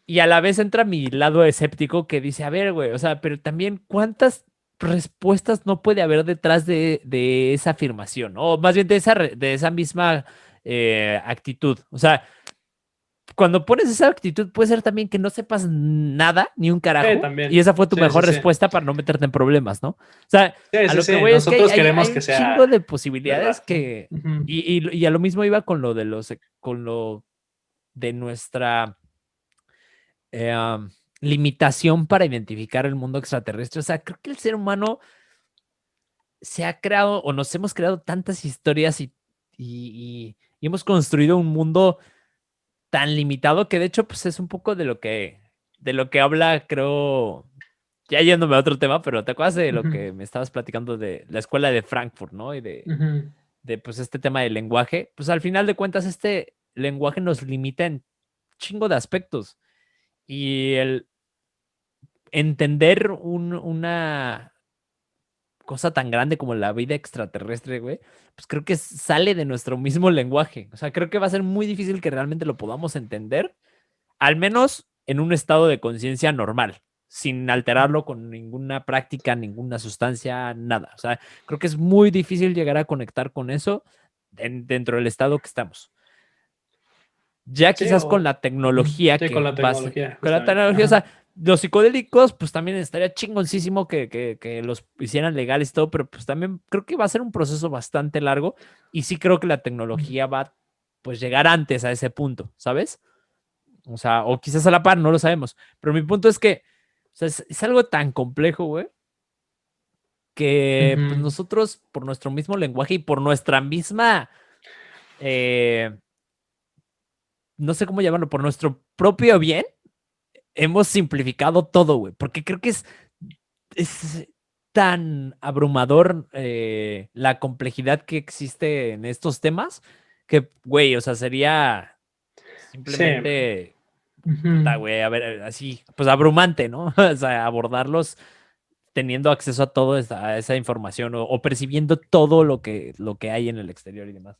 y a la vez entra mi lado escéptico que dice, a ver, güey, o sea, pero también cuántas respuestas no puede haber detrás de esa afirmación, ¿no? O más bien de esa misma actitud. O sea, cuando pones esa actitud puede ser también que no sepas nada, ni un carajo, y También. esa fue tu Sí, sí, mejor sí. respuesta para no meterte en problemas, ¿no? O sea, Sí, a sí, lo que sí. voy es que Nosotros hay queremos un que chingo de sea posibilidades verdad, ¿no? que, Ujú. y a lo mismo iba con lo con lo de nuestra limitación para identificar el mundo extraterrestre. O sea, creo que el ser humano se ha creado o nos hemos creado tantas historias y hemos construido un mundo tan limitado que de hecho pues es un poco de lo que habla, creo, ya yéndome a otro tema, pero ¿te acuerdas de lo Ujú. que me estabas platicando de la escuela de Frankfurt, ¿no? Y Ujú. de pues este tema del lenguaje, pues al final de cuentas este lenguaje nos limita en chingo de aspectos y el entender una cosa tan grande como la vida extraterrestre, güey, pues creo que sale de nuestro mismo lenguaje. O sea, creo que va a ser muy difícil que realmente lo podamos entender, al menos en un estado de conciencia normal, sin alterarlo con ninguna práctica, ninguna sustancia, nada. O sea, creo que es muy difícil llegar a conectar con eso dentro del estado que estamos. Ya Sí, quizás con la ujú. tecnología Sí, con que la tecnología, con la justamente. tecnología, o Ajá. sea, los psicodélicos, pues también estaría chingoncísimo que los hicieran legales y todo, pero pues también creo que va a ser un proceso bastante largo y sí creo que la tecnología va a pues llegar antes a ese punto, ¿sabes? O sea, o quizás a la par, no lo sabemos. Pero mi punto es que, o sea, es algo tan complejo, güey, que pues Ujú. nosotros, por nuestro mismo lenguaje y por nuestra misma, eh, no sé cómo llamarlo, por nuestro propio bien, hemos simplificado todo, güey, porque creo que es tan abrumador la complejidad que existe en estos temas que, güey, o sea, sería Sí. simplemente, puta, Ujú. güey, a ver, así, pues abrumante, ¿no? O sea, abordarlos teniendo acceso a a esa información o percibiendo todo lo que hay en el exterior y demás.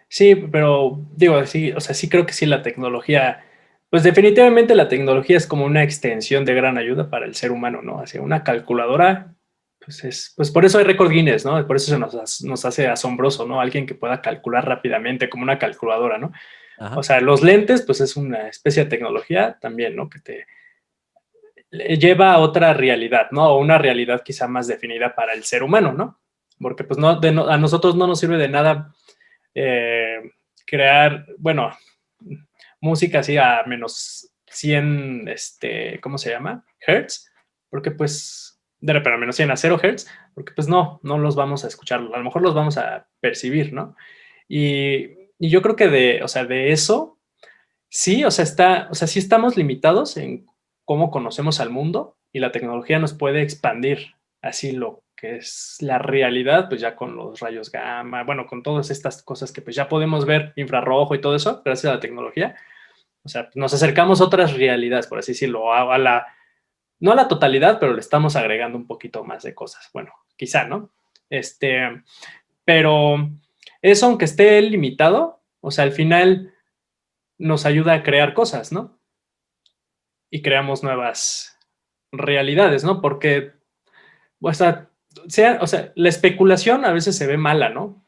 Sí, pero digo, sí, o sea, sí creo que sí la tecnología, pues definitivamente la tecnología es como una extensión de gran ayuda para el ser humano, ¿no? Hacia una calculadora, pues por eso hay récord Guinness, ¿no? Por eso nos hace asombroso, ¿no? Alguien que pueda calcular rápidamente como una calculadora, ¿no? O Ajá. sea, los lentes, pues es una especie de tecnología también, ¿no? Que te lleva a otra realidad, ¿no? O una realidad quizá más definida para el ser humano, ¿no? Porque pues a nosotros no nos sirve de nada eh, crear, bueno, música así a menos 100, ¿cómo se llama? Hertz, porque pues, pero a menos 100 a 0 Hertz, porque pues no los vamos a escuchar, a lo mejor los vamos a percibir, ¿no? Y Y yo creo que o sea, de eso, sí, o sea, sí estamos limitados en cómo conocemos al mundo y la tecnología nos puede expandir así lo que es la realidad, pues ya con los rayos gamma, bueno, con todas estas cosas que pues ya podemos ver, infrarrojo y todo eso, gracias a la tecnología. O sea, nos acercamos a otras realidades, por así decirlo, no a la totalidad, pero le estamos agregando un poquito más de cosas. Bueno, quizá, ¿no? Pero eso, aunque esté limitado, o sea, al final nos ayuda a crear cosas, ¿no? Y creamos nuevas realidades, ¿no? Porque, o o sea, la especulación a veces se ve mala, ¿no?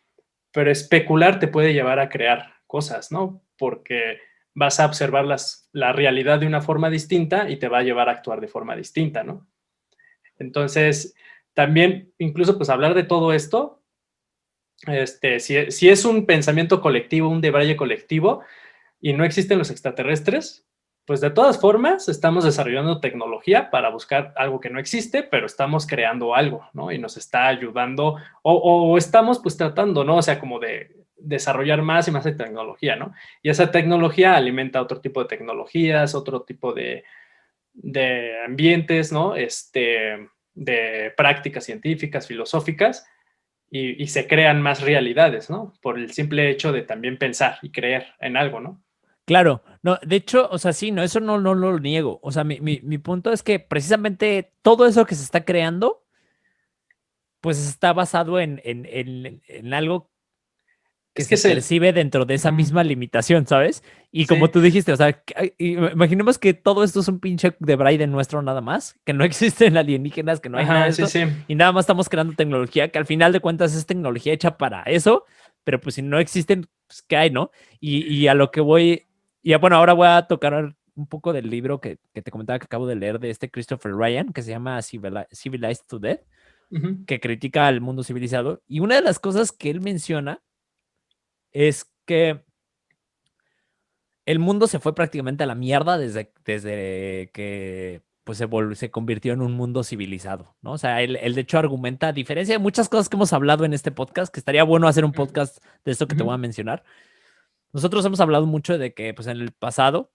Pero especular te puede llevar a crear cosas, ¿no? Porque vas a observar la realidad de una forma distinta y te va a llevar a actuar de forma distinta, ¿no? Entonces, también, incluso, pues hablar de todo esto, si es un pensamiento colectivo, un debraye colectivo, y no existen los extraterrestres, pues de todas formas estamos desarrollando tecnología para buscar algo que no existe, pero estamos creando algo, ¿no? Y nos está ayudando, o estamos pues tratando, ¿no? O sea, como de desarrollar más y más de tecnología, ¿no? Y esa tecnología alimenta otro tipo de tecnologías, otro tipo de ambientes, ¿no? De prácticas científicas, filosóficas, y se crean más realidades, ¿no? Por el simple hecho de también pensar y creer en algo, ¿no? Claro, no, de hecho, o sea, sí, no, eso no lo niego. O sea, mi punto es que precisamente todo eso que se está creando, pues está basado en algo que Es que se es el... percibe dentro de esa Ujú, misma limitación, ¿sabes? Y como sí, tú dijiste, o sea, imaginemos que todo esto es un pinche de Braille nuestro nada más, que no existen alienígenas, que no hay nada de ajá, sí, esto, sí, y nada más estamos creando tecnología, que al final de cuentas es tecnología hecha para eso, pero pues si no existen, pues ¿qué hay, no? Y a lo que voy, y bueno, ahora voy a tocar un poco del libro que te comentaba que acabo de leer de este Christopher Ryan, que se llama Civilized to Death, ujú, que critica al mundo civilizado, y una de las cosas que él menciona es que el mundo se fue prácticamente a la mierda desde que pues se convirtió en un mundo civilizado, ¿no? O sea, él de hecho argumenta, a diferencia de muchas cosas que hemos hablado en este podcast, que estaría bueno hacer un podcast de esto que te ujú, voy a mencionar. Nosotros hemos hablado mucho de que pues en el pasado,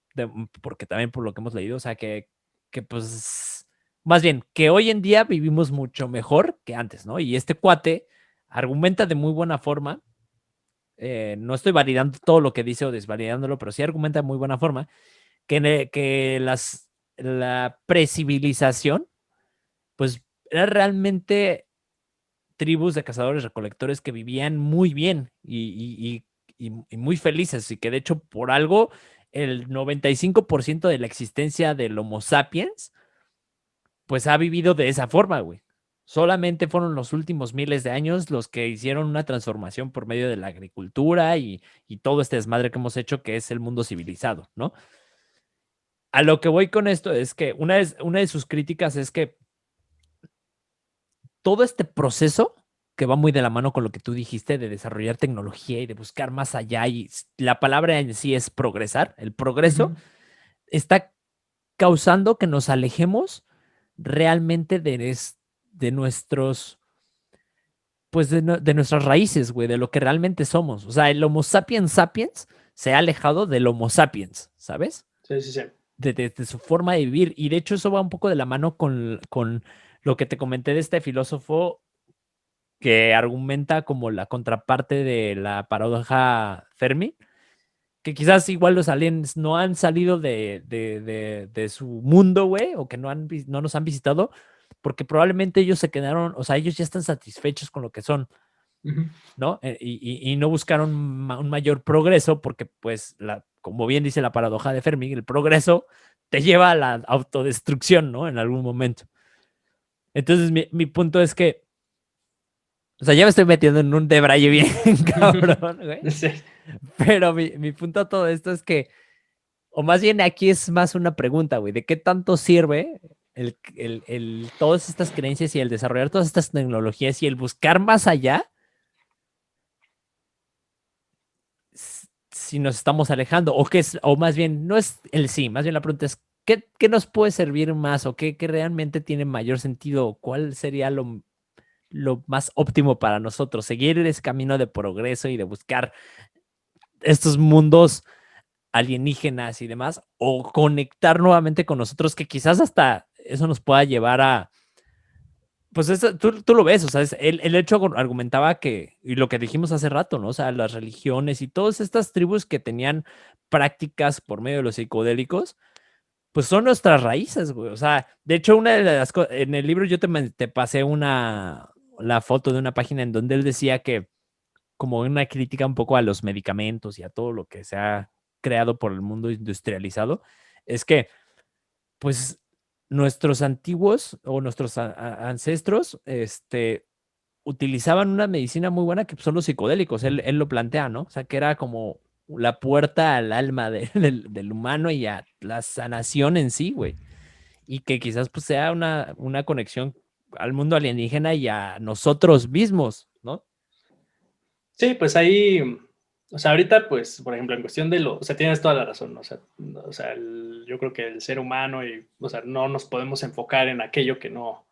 porque también por lo que hemos leído, o sea, que pues más bien, que hoy en día vivimos mucho mejor que antes, ¿no? Y este cuate argumenta de muy buena forma, no estoy validando todo lo que dice o desvalidándolo, pero sí argumenta de muy buena forma que la precivilización, pues era realmente tribus de cazadores recolectores que vivían muy bien y muy felices, y que de hecho por algo el 95% de la existencia del Homo sapiens, pues ha vivido de esa forma, güey. Solamente fueron los últimos miles de años los que hicieron una transformación por medio de la agricultura y todo este desmadre que hemos hecho, que es el mundo civilizado, ¿no? A lo que voy con esto es que una de sus críticas es que todo este proceso, que va muy de la mano con lo que tú dijiste, de desarrollar tecnología y de buscar más allá, y la palabra en sí es progresar, el progreso ujú. está causando que nos alejemos realmente de nuestros, pues de nuestras raíces, güey, de lo que realmente somos. O sea, el Homo sapiens sapiens se ha alejado del Homo sapiens, ¿sabes? Sí, sí, sí. De su forma de vivir. Y de hecho eso va un poco de la mano con lo que te comenté de este filósofo que argumenta como la contraparte de la paradoja Fermi, que quizás igual los aliens no han salido de su mundo, güey, o que no nos han visitado, porque probablemente ellos se quedaron, o sea, ellos ya están satisfechos con lo que son, Ujú. ¿no? Y no buscaron un mayor progreso, porque pues, como bien dice la paradoja de Fermi, el progreso te lleva a la autodestrucción, ¿no? En algún momento. Entonces, mi punto es que, o sea, ya me estoy metiendo en un debraye bien cabrón, güey. Sí. Pero mi punto a todo esto es que, o más bien aquí es más una pregunta, güey, ¿de qué tanto sirve todas estas creencias y el desarrollar todas estas tecnologías y el buscar más allá si nos estamos alejando? O qué es, o más bien, no es el sí, más bien la pregunta es, ¿qué nos puede servir más o qué realmente tiene mayor sentido? ¿Cuál sería lo más óptimo para nosotros? Seguir ese camino de progreso y de buscar estos mundos alienígenas y demás, o conectar nuevamente con nosotros, que quizás hasta eso nos pueda llevar a, pues tú lo ves, o sea, el hecho argumentaba que, y lo que dijimos hace rato, ¿no? O sea, las religiones y todas estas tribus que tenían prácticas por medio de los psicodélicos, pues son nuestras raíces, güey. O sea, de hecho, una de las cosas, en el libro yo te pasé la foto de una página en donde él decía que, como una crítica un poco a los medicamentos y a todo lo que se ha creado por el mundo industrializado, es que, pues, nuestros antiguos o nuestros ancestros, utilizaban una medicina muy buena que son los psicodélicos. Él lo plantea, ¿no? O sea, que era como la puerta al alma del humano y a la sanación en sí, güey. Y que quizás pues sea una conexión al mundo alienígena y a nosotros mismos, ¿no? Sí, pues ahí, o sea, ahorita, pues, por ejemplo, en cuestión de o sea, tienes toda la razón, ¿no? O sea yo creo que el ser humano o sea, no nos podemos enfocar en aquello que no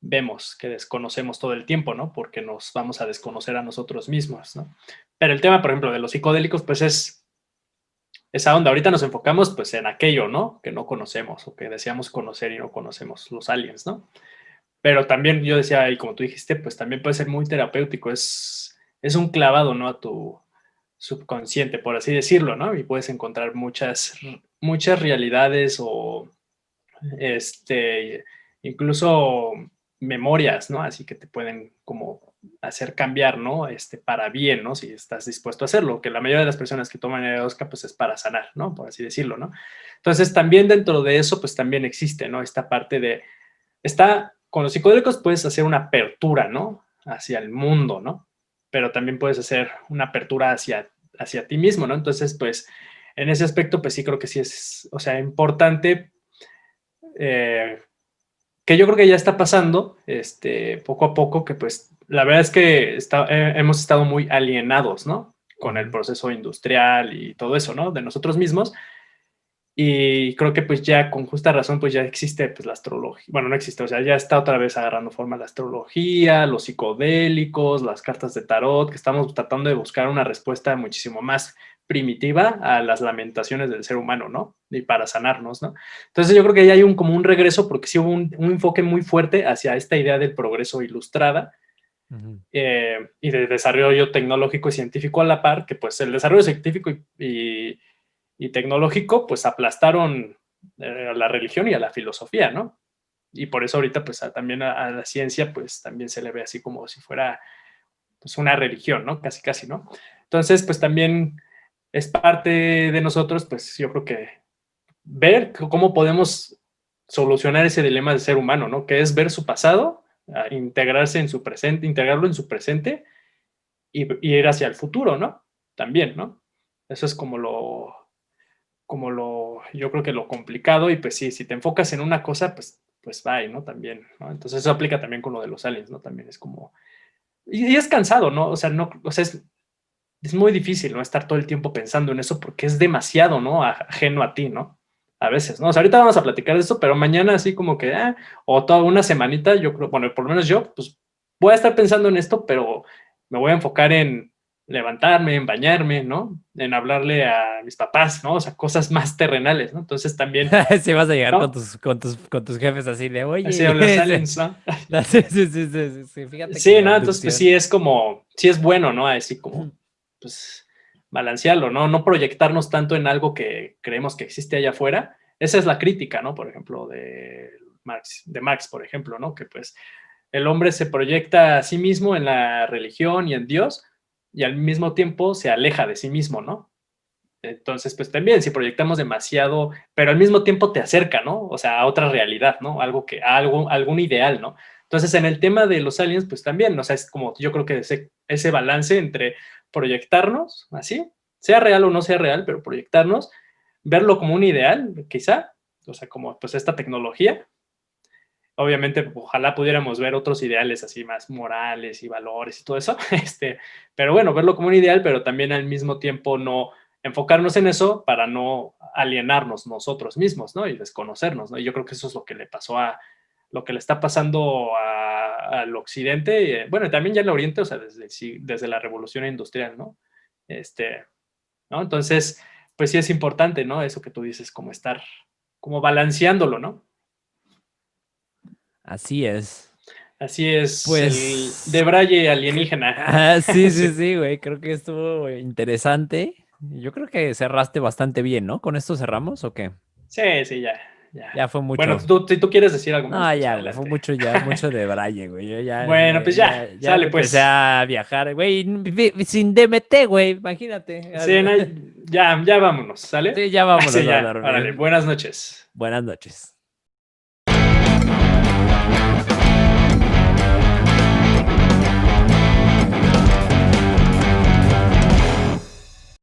vemos, que desconocemos todo el tiempo, ¿no? Porque nos vamos a desconocer a nosotros mismos, ¿no? Pero el tema, por ejemplo, de los psicodélicos, pues es esa onda. Ahorita nos enfocamos, pues, en aquello, ¿no? Que no conocemos o que deseamos conocer y no conocemos, los aliens, ¿no? Pero también yo decía, y como tú dijiste, pues también puede ser muy terapéutico, es un clavado, ¿no? A tu subconsciente, por así decirlo, ¿no? Y puedes encontrar muchas realidades o incluso memorias, ¿no? Así que te pueden como hacer cambiar, ¿no? Para bien, ¿no? Si estás dispuesto a hacerlo, que la mayoría de las personas que toman ayahuasca, pues es para sanar, ¿no? Por así decirlo, ¿no? Entonces, también dentro de eso, pues también existe, ¿no? Esta parte con los psicodélicos puedes hacer una apertura, ¿no? Hacia el mundo, ¿no? Pero también puedes hacer una apertura hacia ti mismo, ¿no? Entonces, pues, en ese aspecto, pues sí creo que sí es, o sea, importante, eh, que yo creo que ya está pasando, poco a poco, que pues, la verdad es que hemos estado muy alienados, ¿no? Con el proceso industrial y todo eso, ¿no? De nosotros mismos. Y creo que pues ya con justa razón pues ya existe pues la astrología, bueno, no existe, o sea, ya está otra vez agarrando forma la astrología, los psicodélicos, las cartas de tarot, que estamos tratando de buscar una respuesta muchísimo más primitiva a las lamentaciones del ser humano, ¿no? Y para sanarnos, ¿no? Entonces yo creo que ya hay como un regreso porque sí hubo un enfoque muy fuerte hacia esta idea del progreso ilustrada, y de desarrollo tecnológico y científico a la par, que pues el desarrollo científico y tecnológico, pues aplastaron a la religión y a la filosofía, ¿no? Y por eso ahorita, pues también a la ciencia, pues también se le ve así como si fuera pues una religión, ¿no? Casi, casi, ¿no? Entonces, pues también es parte de nosotros, pues yo creo que ver cómo podemos solucionar ese dilema del ser humano, ¿no? Que es ver su pasado, integrarse en su presente, integrarlo en su presente y ir hacia el futuro, ¿no? También, ¿no? Eso es yo creo que lo complicado, y pues sí, si te enfocas en una cosa, pues bye, ¿no? También, ¿no? Entonces eso aplica también con lo de los aliens, ¿no? También es como, y es cansado, ¿no? O sea, no, o sea, es muy difícil, ¿no? Estar todo el tiempo pensando en eso porque es demasiado, ¿no? Ajeno a ti, ¿no? A veces, ¿no? O sea, ahorita vamos a platicar de eso, pero mañana así como que, o toda una semanita, yo creo, bueno, por lo menos yo, pues voy a estar pensando en esto, pero me voy a enfocar en levantarme, en bañarme, ¿no? En hablarle a mis papás, ¿no? O sea, cosas más terrenales, ¿no? Entonces también, Sí vas a llegar con ¿no? tus jefes así de, Así oye, hablan los aliens, ¿no? sí, sí, sí, sí, sí, fíjate que Sí, la ¿no? Entonces, pues abducción. sí es como, sí es bueno, ¿no? Así como, pues, balancearlo, ¿no? No proyectarnos tanto en algo que creemos que existe allá afuera. Esa es la crítica, ¿no? Por ejemplo, de Marx, por ejemplo, ¿no? Que pues el hombre se proyecta a sí mismo en la religión y en Dios y al mismo tiempo se aleja de sí mismo, ¿no? Entonces, pues también, si proyectamos demasiado, pero al mismo tiempo te acerca, ¿no? O sea, a otra realidad, ¿no? Algún ideal, ¿no? Entonces, en el tema de los aliens, pues también, o sea, es como yo creo que ese balance entre proyectarnos, así, sea real o no sea real, pero proyectarnos, verlo como un ideal, quizá, o sea, como pues esta tecnología. Obviamente, ojalá pudiéramos ver otros ideales así más morales y valores y todo eso, pero bueno, verlo como un ideal, pero también al mismo tiempo no enfocarnos en eso para no alienarnos nosotros mismos, ¿no? Y desconocernos, ¿no? Y yo creo que eso es lo que le pasó lo que le está pasando al occidente, bueno, también ya al oriente, o sea, desde la revolución industrial, ¿no? ¿no? Entonces, pues sí es importante, ¿no? Eso que tú dices, como estar, como balanceándolo, ¿no? Así es. Así es, el Pues, debraye alienígena. sí, sí, Sí, sí, güey. Creo que estuvo interesante. Yo creo que cerraste bastante bien, ¿no? ¿Con esto cerramos o qué? sí, sí, ya, ya. Ya fue Bueno, mucho. si tú quieres decir algo más, No, pues ya, güey, fue adelante. mucho ya, mucho de Braille, güey. Yo Bueno, pues ya, ya sale me empecé pues. a viajar, güey, sin DMT, güey, imagínate. Sí, ya vámonos, ¿sale? Sí, ya vámonos Sí, a ya, órale, dormir. buenas noches. Buenas noches.